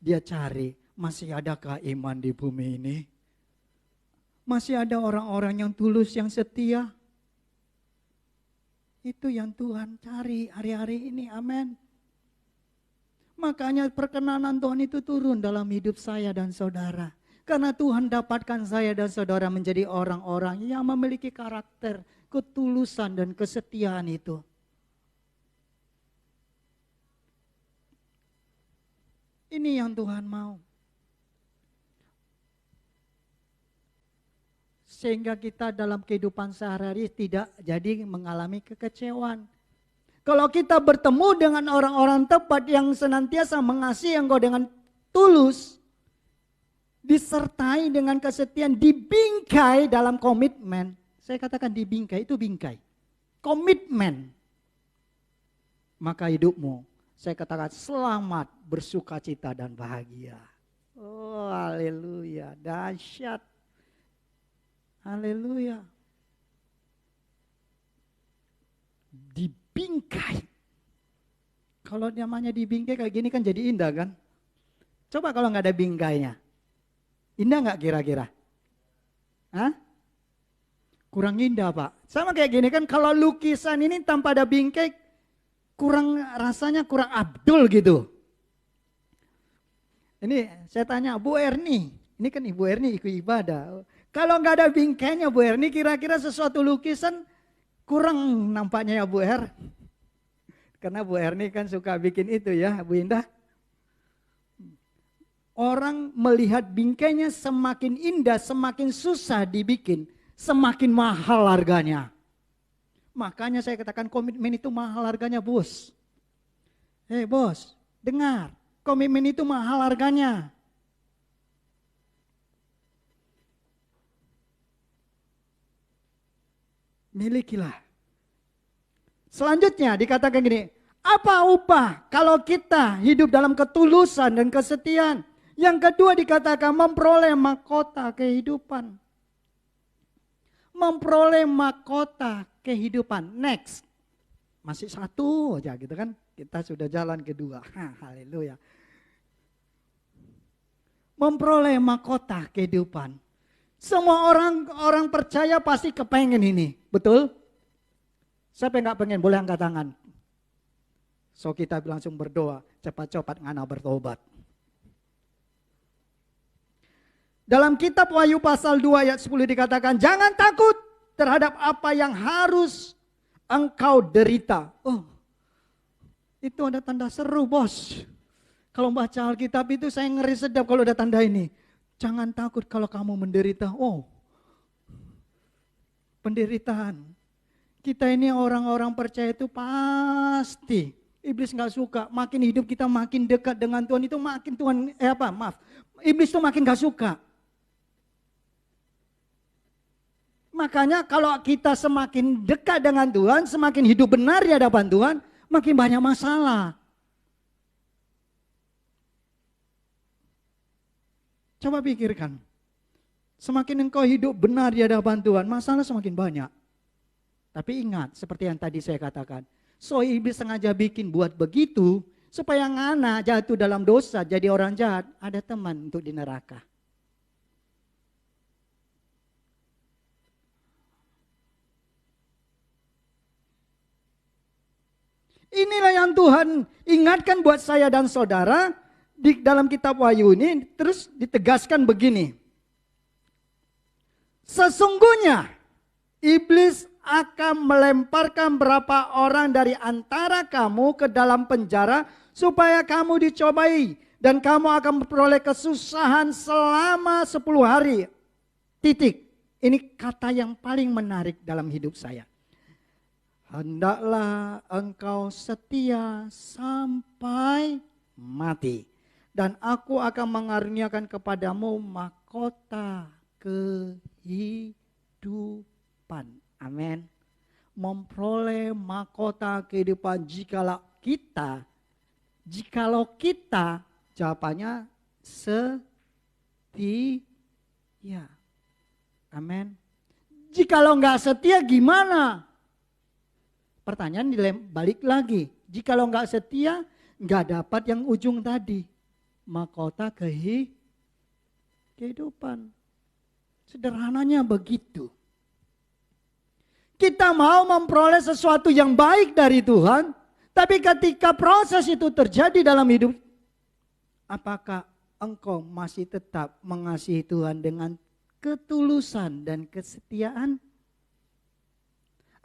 Dia cari, masih adakah iman di bumi ini? Masih ada orang-orang yang tulus, yang setia? Itu yang Tuhan cari hari-hari ini, amin. Makanya perkenanan Tuhan itu turun dalam hidup saya dan saudara. Karena Tuhan dapatkan saya dan saudara menjadi orang-orang yang memiliki karakter, ketulusan dan kesetiaan itu. Ini yang Tuhan mau. Sehingga kita dalam kehidupan sehari-hari tidak jadi mengalami kekecewaan. Kalau kita bertemu dengan orang-orang tepat yang senantiasa mengasihi engkau dengan tulus, disertai dengan kesetiaan, dibingkai dalam komitmen. Saya katakan dibingkai, itu bingkai. Komitmen. Maka hidupmu, saya katakan selamat, bersukacita dan bahagia. Oh, haleluya, dahsyat. Haleluya. Dibingkai. Kalau namanya dibingkai kayak gini kan jadi indah kan? Coba kalau nggak ada bingkainya. Indah nggak kira-kira? Hah? Kurang indah Pak. Sama kayak gini kan, kalau lukisan ini tanpa ada bingkai kurang, rasanya kurang abdul gitu. Ini saya tanya Bu Erni, ini kan Ibu Erni ikut ibadah. Kalau nggak ada bingkainya Bu Erni, kira-kira sesuatu lukisan kurang nampaknya ya Bu Er. Karena Bu Erni kan suka bikin itu ya Bu Indah. Orang melihat bingkainya semakin indah, semakin susah dibikin, semakin mahal harganya. Makanya saya katakan komitmen itu mahal harganya bos. Hei bos, dengar, komitmen itu mahal harganya. Milikilah. Selanjutnya dikatakan gini, apa upah kalau kita hidup dalam ketulusan dan kesetiaan? Yang kedua dikatakan memperoleh mahkota kehidupan. Memperoleh mahkota kehidupan. Next. Masih satu aja gitu kan. Kita sudah jalan kedua. Haleluya. Memperoleh mahkota kehidupan. Semua orang percaya pasti kepengen ini. Betul? Siapa yang gak pengen? Boleh angkat tangan. So kita langsung berdoa. Cepat-cepat ngana bertobat. Dalam kitab Wahyu pasal 2 ayat 10 dikatakan, jangan takut terhadap apa yang harus engkau derita. Oh, itu ada tanda seru bos. Kalau baca Alkitab itu saya ngeri sedap kalau ada tanda ini. Jangan takut kalau kamu menderita. Oh, penderitaan. Kita ini orang-orang percaya itu pasti. Iblis gak suka, makin hidup kita makin dekat dengan Tuhan itu makin Tuhan, Iblis itu makin gak suka. Makanya kalau kita semakin dekat dengan Tuhan, semakin hidup benar di hadapan Tuhan, makin banyak masalah. Coba pikirkan, semakin engkau hidup benar di hadapan Tuhan, masalah semakin banyak. Tapi ingat, seperti yang tadi saya katakan, so iblis sengaja bikin buat begitu, supaya ngana jatuh dalam dosa, jadi orang jahat, ada teman untuk di neraka. Inilah yang Tuhan ingatkan buat saya dan saudara di dalam kitab Wahyu ini, terus ditegaskan begini. Sesungguhnya iblis akan melemparkan berapa orang dari antara kamu ke dalam penjara supaya kamu dicobai dan kamu akan memperoleh kesusahan selama 10 hari. Titik. Ini kata yang paling menarik dalam hidup saya. Hendaklah engkau setia sampai mati. Dan aku akan mengaruniakan kepadamu mahkota kehidupan. Amin. Memperoleh mahkota kehidupan jikalau kita jawabannya setia. Amin. Jikalau enggak setia gimana? Pertanyaan balik lagi. Jikalau enggak setia, enggak dapat yang ujung tadi. Mahkota kehidupan. Sederhananya begitu. Kita mau memperoleh sesuatu yang baik dari Tuhan, tapi ketika proses itu terjadi dalam hidup, apakah engkau masih tetap mengasihi Tuhan dengan ketulusan dan kesetiaan?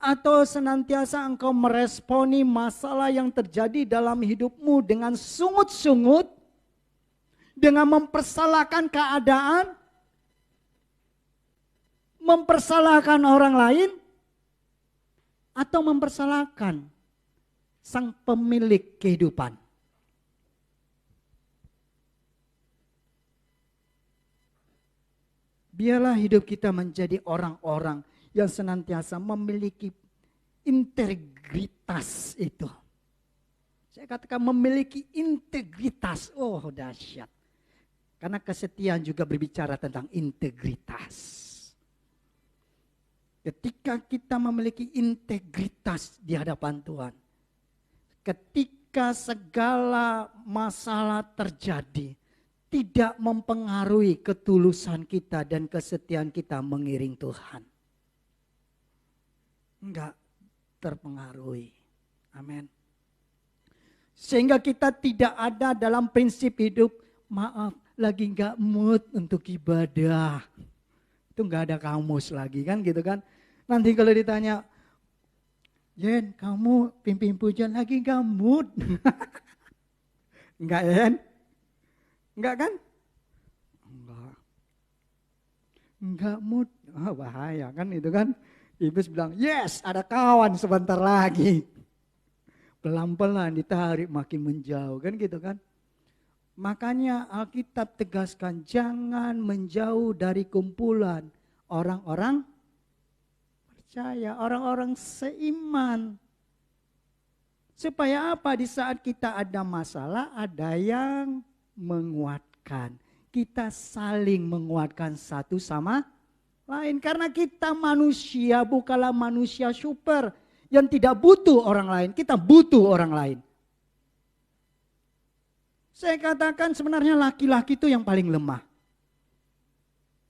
Atau senantiasa engkau meresponi masalah yang terjadi dalam hidupmu dengan sungut-sungut, dengan mempersalahkan keadaan, mempersalahkan orang lain, atau mempersalahkan sang pemilik kehidupan? Biarlah hidup kita menjadi orang-orang yang senantiasa memiliki integritas itu. Saya katakan memiliki integritas. Oh, dahsyat. Karena kesetiaan juga berbicara tentang integritas. Ketika kita memiliki integritas di hadapan Tuhan, ketika segala masalah terjadi, tidak mempengaruhi ketulusan kita dan kesetiaan kita mengiring Tuhan. Enggak terpengaruhi. Amin. Sehingga kita tidak ada dalam prinsip hidup, maaf, lagi enggak mood untuk ibadah. Itu enggak ada kamus lagi kan gitu kan. Nanti kalau ditanya, Yen, kamu pimpin pujian lagi enggak mood? Enggak, Yen? Enggak kan? Enggak mood. Oh, bahaya kan itu kan. Iblis bilang, yes, ada kawan sebentar lagi. Pelan-pelan ditarik makin menjauh kan gitu kan. Makanya Alkitab tegaskan jangan menjauh dari kumpulan orang-orang percaya, orang-orang seiman. Supaya apa? Di saat kita ada masalah ada yang menguatkan. Kita saling menguatkan satu sama lain. Karena kita manusia, bukanlah manusia super yang tidak butuh orang lain. Kita butuh orang lain. Saya katakan sebenarnya laki-laki itu yang paling lemah.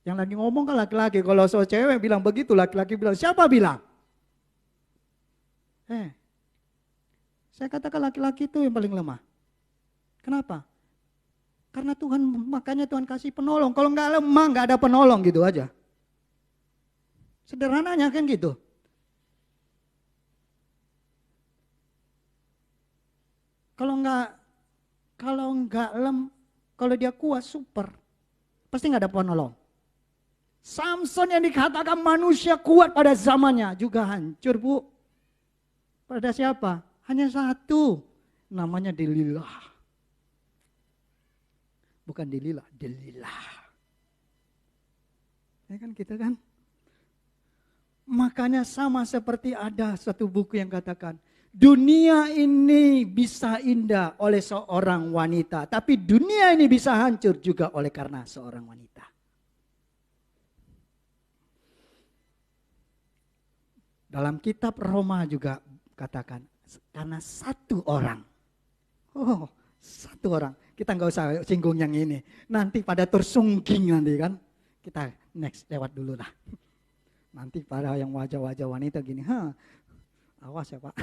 Yang lagi ngomong kan laki-laki. Kalau soal cewek bilang begitu, laki-laki bilang, siapa bilang? Saya katakan laki-laki itu yang paling lemah. Kenapa? Karena Tuhan, makanya Tuhan kasih penolong. Kalau nggak lemah, nggak ada penolong gitu aja. Sederhananya kan gitu. Kalau dia kuat super, pasti nggak ada penolong. Samson yang dikatakan manusia kuat pada zamannya juga hancur, Bu. Pada siapa? Hanya satu, namanya Delilah. Bukan Delilah, Delilah. Ya kan kita kan? Makanya sama seperti ada satu buku yang katakan, dunia ini bisa indah oleh seorang wanita, tapi dunia ini bisa hancur juga oleh karena seorang wanita. Dalam kitab Roma juga katakan, karena satu orang. Oh, satu orang. Kita nggak usah singgung yang ini. Nanti pada tersungging nanti kan. Kita next lewat dulu lah. Nanti pada yang wajah-wajah wanita gini, awas ya Pak.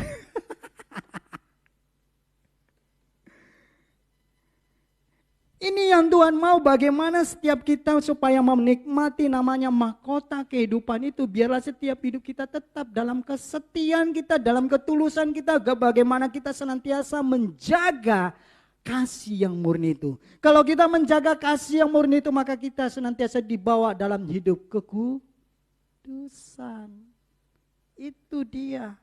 Ini yang Tuhan mau, bagaimana setiap kita supaya menikmati namanya mahkota kehidupan itu. Biarlah setiap hidup kita tetap dalam kesetiaan kita, dalam ketulusan kita. Bagaimana kita senantiasa menjaga kasih yang murni itu. Kalau kita menjaga kasih yang murni itu, maka kita senantiasa dibawa dalam hidup kekudusan. Itu dia.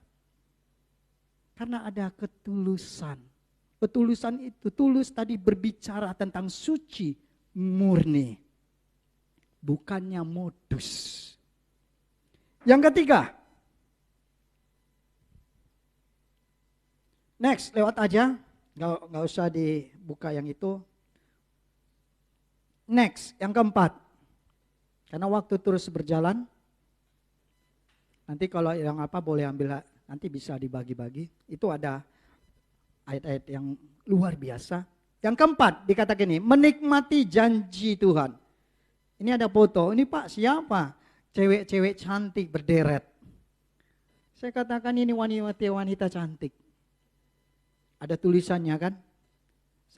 Karena ada ketulusan. Ketulusan itu, tulus tadi berbicara tentang suci, murni. Bukannya modus. Yang ketiga. Next, lewat aja. Nggak usah dibuka yang itu. Next, yang keempat. Karena waktu terus berjalan. Nanti kalau yang apa boleh ambil, nanti bisa dibagi-bagi. Itu ada ayat-ayat yang luar biasa. Yang keempat dikatakan ini, menikmati janji Tuhan. Ini ada foto, ini Pak siapa? Cewek-cewek cantik berderet. Saya katakan ini wanita-wanita cantik. Ada tulisannya kan?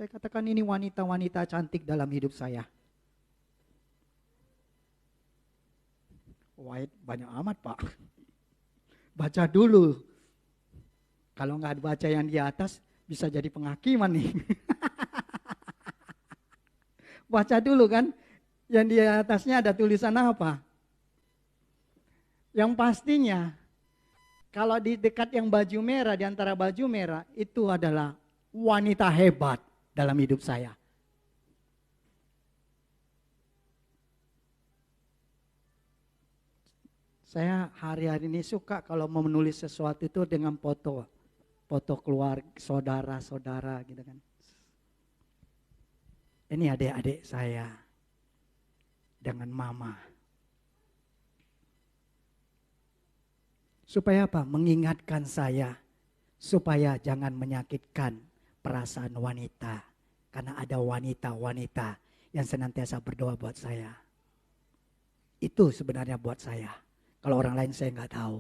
Saya katakan ini wanita-wanita cantik dalam hidup saya. Wah, banyak amat Pak. Baca dulu. Kalau nggak baca yang di atas, bisa jadi penghakiman nih. Baca dulu kan, yang di atasnya ada tulisan apa. Yang pastinya, kalau di dekat yang baju merah, di antara baju merah, itu adalah wanita hebat dalam hidup saya. Saya hari-hari ini suka kalau mau menulis sesuatu itu dengan foto keluarga, saudara-saudara gitu kan. Ini adik-adik saya dengan mama. Supaya apa? Mengingatkan saya supaya jangan menyakitkan perasaan wanita. Karena ada wanita-wanita yang senantiasa berdoa buat saya. Itu sebenarnya buat saya. Kalau orang lain saya nggak tahu.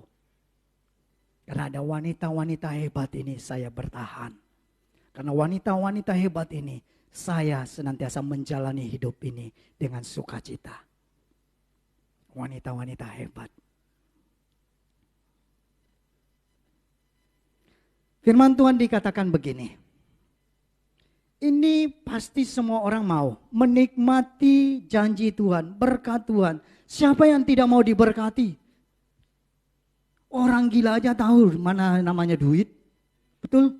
Karena ada wanita-wanita hebat ini saya bertahan. Karena wanita-wanita hebat ini saya senantiasa menjalani hidup ini dengan sukacita. Wanita-wanita hebat. Firman Tuhan dikatakan begini. Ini pasti semua orang mau menikmati janji Tuhan, berkat Tuhan. Siapa yang tidak mau diberkati? Orang gila aja tahu mana namanya duit. Betul?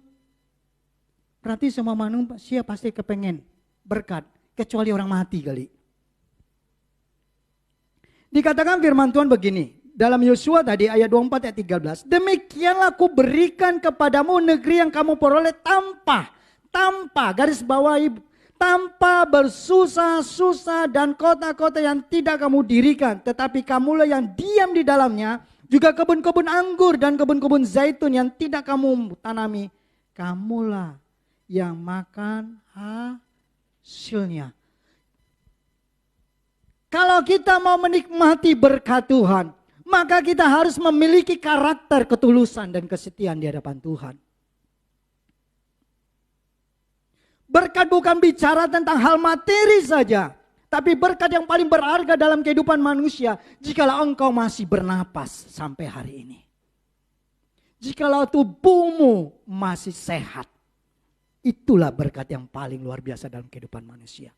Berarti semua manusia pasti kepengen berkat. Kecuali orang mati kali. Dikatakan firman Tuhan begini. Dalam Yosua tadi ayat 24 ayat 13. Demikianlah aku berikan kepadamu negeri yang kamu peroleh tanpa garis bawahi, tanpa bersusah-susah dan kota-kota yang tidak kamu dirikan. Tetapi kamulah yang diam di dalamnya. Juga kebun-kebun anggur dan kebun-kebun zaitun yang tidak kamu tanami. Kamulah yang makan hasilnya. Kalau kita mau menikmati berkat Tuhan, maka kita harus memiliki karakter ketulusan dan kesetiaan di hadapan Tuhan. Berkat bukan bicara tentang hal materi saja. Tapi berkat yang paling berharga dalam kehidupan manusia, jikalau engkau masih bernapas sampai hari ini. Jikalau tubuhmu masih sehat, itulah berkat yang paling luar biasa dalam kehidupan manusia.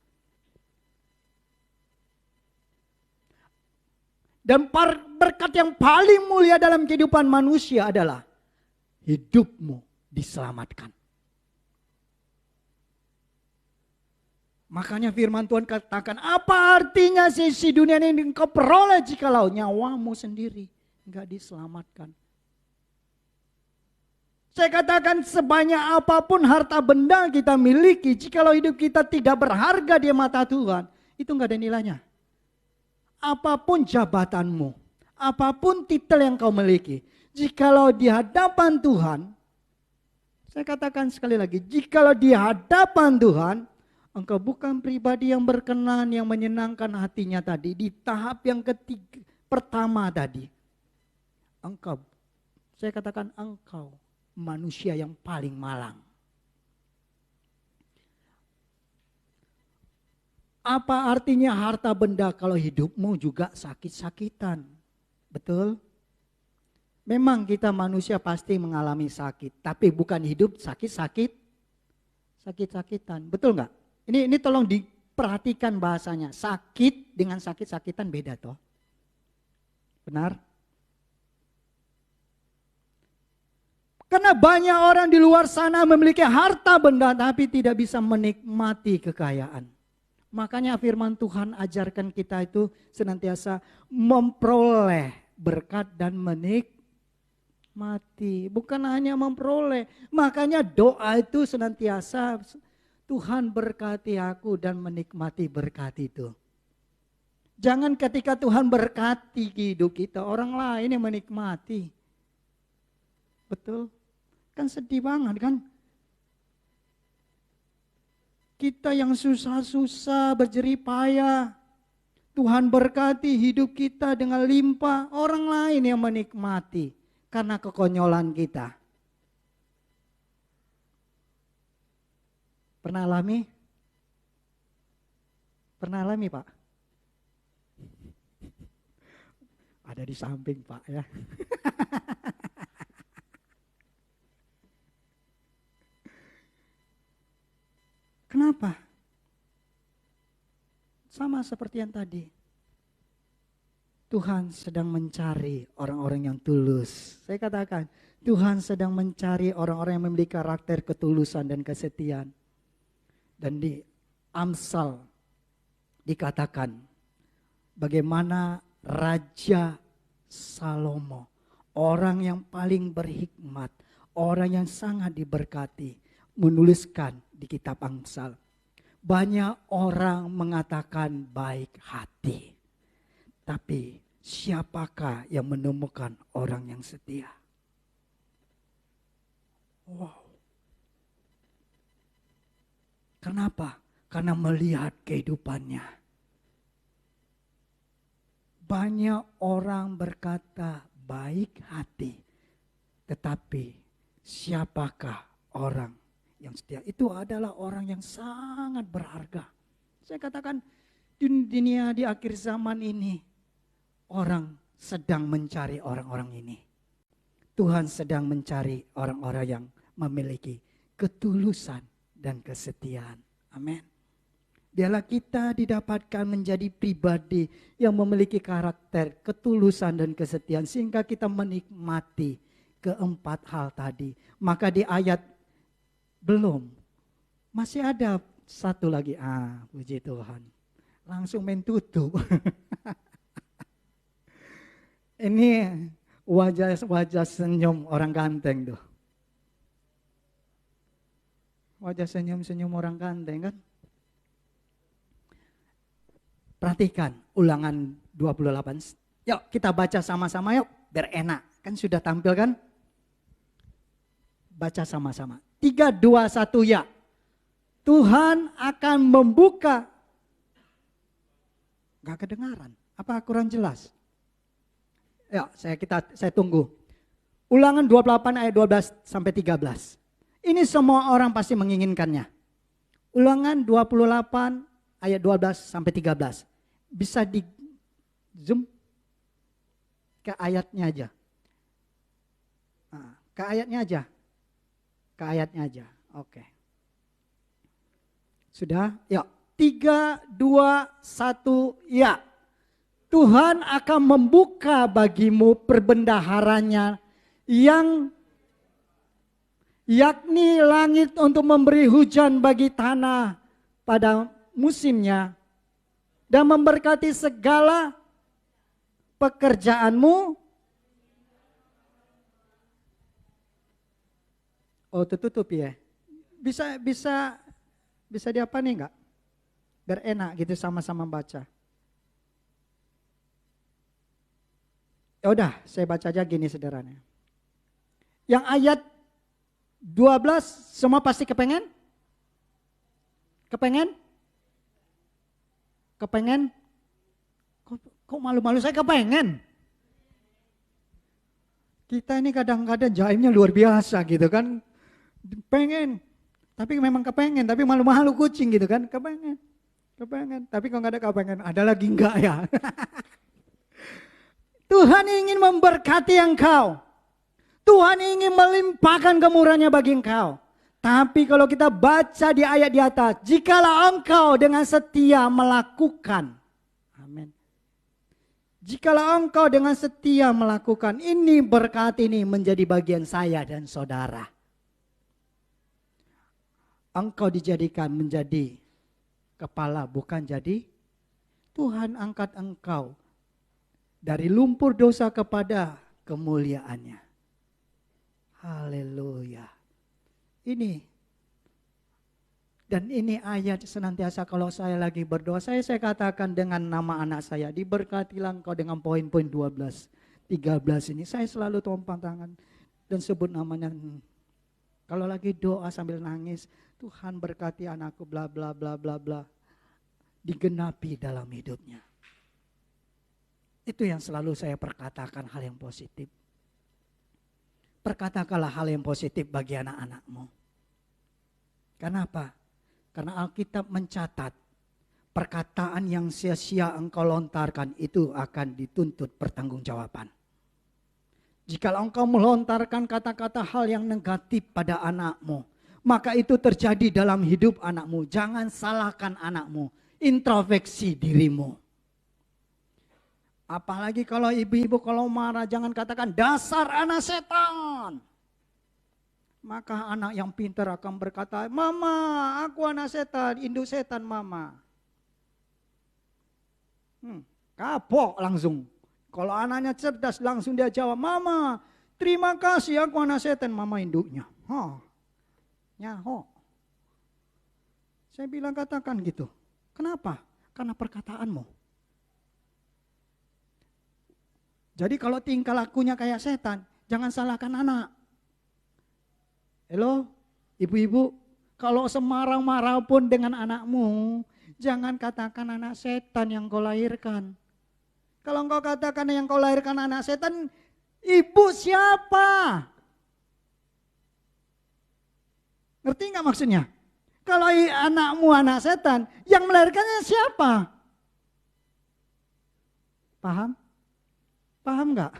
Dan berkat yang paling mulia dalam kehidupan manusia adalah hidupmu diselamatkan. Makanya firman Tuhan katakan, apa artinya sisi dunia ini engkau peroleh jikalau nyawamu sendiri enggak diselamatkan. Saya katakan sebanyak apapun harta benda kita miliki, jikalau hidup kita tidak berharga di mata Tuhan, itu enggak ada nilainya. Apapun jabatanmu, apapun titel yang kau miliki, jikalau di hadapan Tuhan, saya katakan sekali lagi, jikalau di hadapan Tuhan, engkau bukan pribadi yang berkenan, yang menyenangkan hatinya tadi. Di tahap yang pertama tadi. Engkau, saya katakan engkau manusia yang paling malang. Apa artinya harta benda kalau hidupmu juga sakit-sakitan? Betul? Memang kita manusia pasti mengalami sakit. Tapi bukan hidup sakit-sakitan. Betul nggak? Ini tolong diperhatikan bahasanya. Sakit dengan sakit-sakitan beda toh. Benar? Karena banyak orang di luar sana memiliki harta benda tapi tidak bisa menikmati kekayaan. Makanya firman Tuhan ajarkan kita itu senantiasa memperoleh berkat dan menikmati. Bukan hanya memperoleh. Makanya doa itu senantiasa Tuhan berkati aku dan menikmati berkat itu. Jangan ketika Tuhan berkati hidup kita, orang lain yang menikmati. Betul? Kan sedih banget kan? Kita yang susah-susah berjerih payah. Tuhan berkati hidup kita dengan limpah, orang lain yang menikmati karena kekonyolan kita. Pernah alami? Pernah alami, Pak? Ada di samping, Pak, ya. Kenapa? Sama seperti yang tadi. Tuhan sedang mencari orang-orang yang tulus. Saya katakan, Tuhan sedang mencari orang-orang yang memiliki karakter ketulusan dan kesetiaan. Dan di Amsal dikatakan bagaimana Raja Salomo, orang yang paling berhikmat, orang yang sangat diberkati, menuliskan di kitab Amsal. Banyak orang mengatakan baik hati. Tapi siapakah yang menemukan orang yang setia? Wow. Kenapa? Karena melihat kehidupannya. Banyak orang berkata baik hati. Tetapi siapakah orang yang setia? Itu adalah orang yang sangat berharga. Saya katakan di dunia di akhir zaman ini, orang sedang mencari orang-orang ini. Tuhan sedang mencari orang-orang yang memiliki ketulusan dan kesetiaan. Amin. Biarlah kita didapatkan menjadi pribadi yang memiliki karakter ketulusan dan kesetiaan. Sehingga kita menikmati keempat hal tadi. Maka di ayat belum. Masih ada satu lagi. Puji Tuhan. Langsung main tutup. Ini wajah senyum orang ganteng tuh. Wajah senyum orang ganteng kan. Perhatikan Ulangan 28. Yuk kita baca sama-sama yuk. Biar enak. Kan sudah tampil kan. Baca sama-sama. 3, 2, 1 ya. Tuhan akan membuka. Gak kedengaran. Apa kurang jelas? Ya, saya tunggu. Ulangan 28 ayat 12 sampai 13. Ini semua orang pasti menginginkannya. Ulangan 28 ayat 12 sampai 13. Bisa di zoom ke ayatnya aja. Ke ayatnya aja. Ke ayatnya aja. Oke. Sudah? Yuk. 3, 2, 1 ya. Tuhan akan membuka bagimu perbendaharanya yang yakni langit untuk memberi hujan bagi tanah pada musimnya dan memberkati segala pekerjaanmu. Oh, tutup ya. Bisa diapa nih enggak? Biar enak gitu sama-sama baca. Ya udah, saya baca aja gini sederhana. Yang ayat 12 semua pasti kepengen? Kepengen? Kepengen? Kok malu-malu? Saya kepengen. Kita ini kadang-kadang jaimnya luar biasa gitu kan. Pengen. Tapi memang kepengen. Tapi malu-malu kucing gitu kan. Kepengen. Kepengen. Tapi kalau nggak ada kepengen. Ada lagi enggak ya? Tuhan ingin memberkati engkau. Tuhan ingin melimpahkan kemurahannya bagi engkau. Tapi kalau kita baca di ayat di atas, jikalau engkau dengan setia melakukan. Amin. Jikalau engkau dengan setia melakukan, ini berkat ini menjadi bagian saya dan saudara. Engkau dijadikan menjadi kepala, bukan jadi. Tuhan angkat engkau dari lumpur dosa kepada kemuliaannya. Haleluya. Ini. Dan ini ayat senantiasa kalau saya lagi berdoa. Saya katakan dengan nama anak saya. Diberkatilah engkau dengan poin-poin 12, 13 ini. Saya selalu tumpang tangan dan sebut namanya. Kalau lagi doa sambil nangis. Tuhan berkati anakku bla bla bla bla bla. Digenapi dalam hidupnya. Itu yang selalu saya perkatakan hal yang positif. Perkatakanlah hal yang positif bagi anak-anakmu. Kenapa? Karena Alkitab mencatat, perkataan yang sia-sia engkau lontarkan itu akan dituntut pertanggungjawaban. Jika engkau melontarkan kata-kata hal yang negatif pada anakmu, maka itu terjadi dalam hidup anakmu. Jangan salahkan anakmu, introspeksi dirimu. Apalagi kalau ibu-ibu kalau marah, jangan katakan dasar anak setan. Maka anak yang pintar akan berkata, mama aku anak setan, induk setan mama. Kapok langsung. Kalau anaknya cerdas langsung dia jawab, mama terima kasih aku anak setan, mama induknya. Nyaho. Saya bilang katakan gitu. Kenapa? Karena perkataanmu. Jadi kalau tingkah lakunya kayak setan, jangan salahkan anak. Halo, ibu-ibu, kalau semarah-marah pun dengan anakmu, jangan katakan anak setan yang kau lahirkan. Kalau engkau katakan yang kau lahirkan anak setan, ibu siapa? Ngerti nggak maksudnya? Kalau anakmu anak setan, yang melahirkannya siapa? Paham? Paham nggak?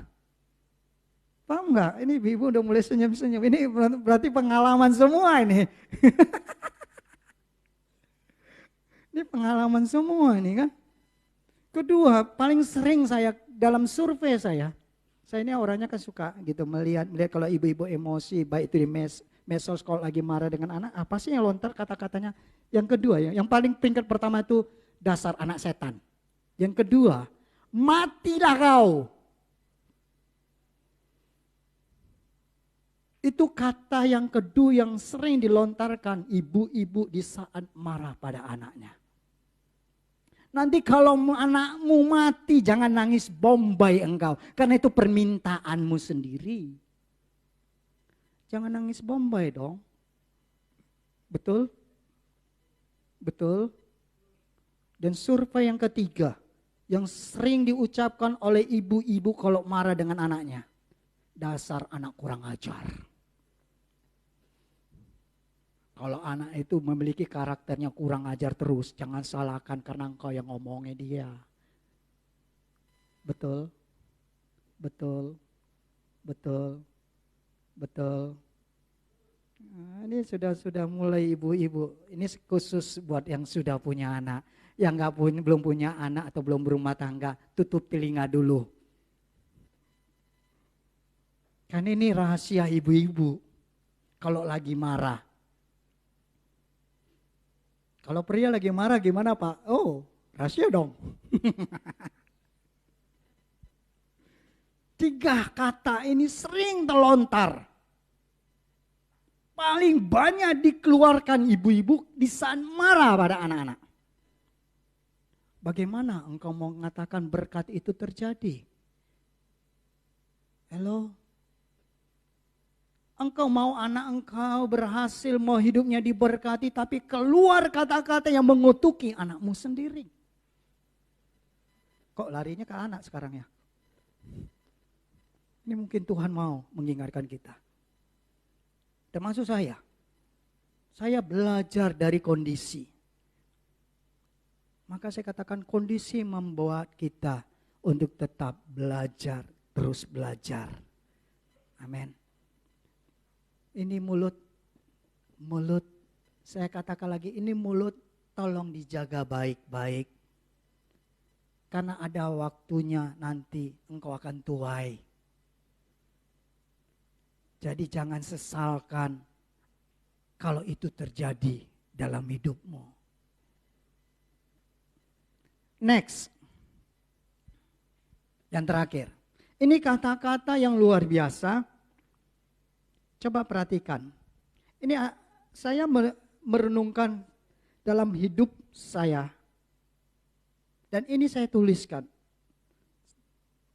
Paham nggak? Ini ibu udah mulai senyum-senyum. Ini berarti pengalaman semua ini. Ini pengalaman semua ini kan. Kedua, paling sering saya dalam survei saya ini orangnya kan suka gitu melihat kalau ibu-ibu emosi, baik itu di medsos kalau lagi marah dengan anak, apa sih yang lontar kata-katanya? Yang kedua ya, yang paling peringkat pertama itu dasar anak setan. Yang kedua, matilah kau. Itu kata yang kedua yang sering dilontarkan ibu-ibu di saat marah pada anaknya. Nanti kalau anakmu mati jangan nangis bombay engkau. Karena itu permintaanmu sendiri. Jangan nangis bombay dong. Betul? Betul? Dan survei yang ketiga. Yang sering diucapkan oleh ibu-ibu kalau marah dengan anaknya. Dasar anak kurang ajar. Kalau anak itu memiliki karakternya kurang ajar terus, jangan salahkan karena engkau yang ngomongnya dia. Betul? Betul? Betul? Betul? Nah, ini sudah mulai ibu-ibu. Ini khusus buat yang sudah punya anak. Yang belum punya anak atau belum berumah tangga, tutup telinga dulu. Kan ini rahasia ibu-ibu. Kalau lagi marah. Kalau pria lagi marah gimana Pak? Oh, rahasia dong. 3 kata ini sering terlontar. Paling banyak dikeluarkan ibu-ibu di saat marah pada anak-anak. Bagaimana engkau mau mengatakan berkat itu terjadi? Halo? Engkau mau anak engkau berhasil, mau hidupnya diberkati, tapi keluar kata-kata yang mengutuki anakmu sendiri. Kok larinya ke anak sekarang ya? Ini mungkin Tuhan mau mengingatkan kita. Termasuk saya belajar dari kondisi. Maka saya katakan kondisi membuat kita untuk tetap belajar, terus belajar. Amin. Ini mulut, saya katakan lagi ini mulut tolong dijaga baik-baik. Karena ada waktunya nanti engkau akan tuai. Jadi jangan sesalkan kalau itu terjadi dalam hidupmu. Next, yang terakhir. Ini kata-kata yang luar biasa. Coba perhatikan. Ini saya merenungkan dalam hidup saya. Dan ini saya tuliskan.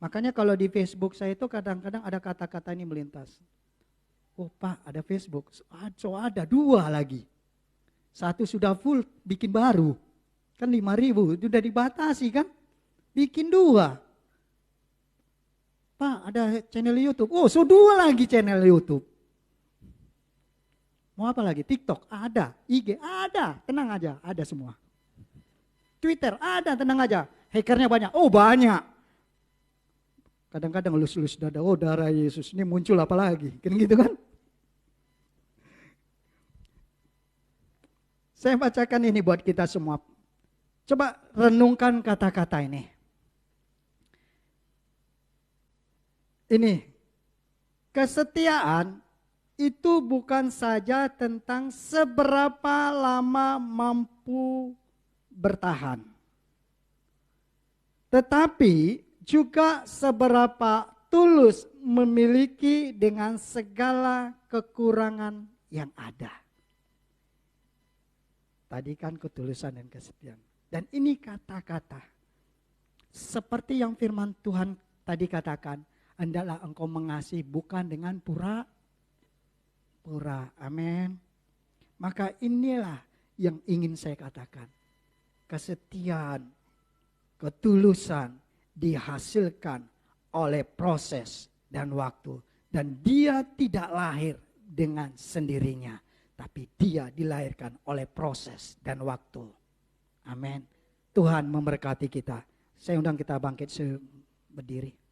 Makanya kalau di Facebook saya itu kadang-kadang ada kata-kata ini melintas. Oh Pak, ada Facebook. So ada 2 lagi. 1 sudah full, bikin baru. Kan 5.000, itu udah dibatasi kan. Bikin 2. Pak, ada channel YouTube. Oh, so 2 lagi channel YouTube. Mau apa lagi? TikTok ada, IG ada, tenang aja, ada semua. Twitter ada, tenang aja. Hackernya banyak, oh banyak. Kadang-kadang lus-lus dada, oh darah Yesus, ini muncul apa lagi? Kan gitu kan? Saya bacakan ini buat kita semua. Coba renungkan kata-kata ini. Ini, kesetiaan itu bukan saja tentang seberapa lama mampu bertahan. Tetapi juga seberapa tulus memiliki dengan segala kekurangan yang ada. Tadi kan ketulusan dan kesetiaan. Dan ini kata-kata. Seperti yang firman Tuhan tadi katakan, hendaklah engkau mengasihi bukan dengan pura-pura. Amin. Maka inilah yang ingin saya katakan. Kesetiaan, ketulusan dihasilkan oleh proses dan waktu. Dan dia tidak lahir dengan sendirinya. Tapi dia dilahirkan oleh proses dan waktu. Amin. Tuhan memberkati kita. Saya undang kita bangkit berdiri.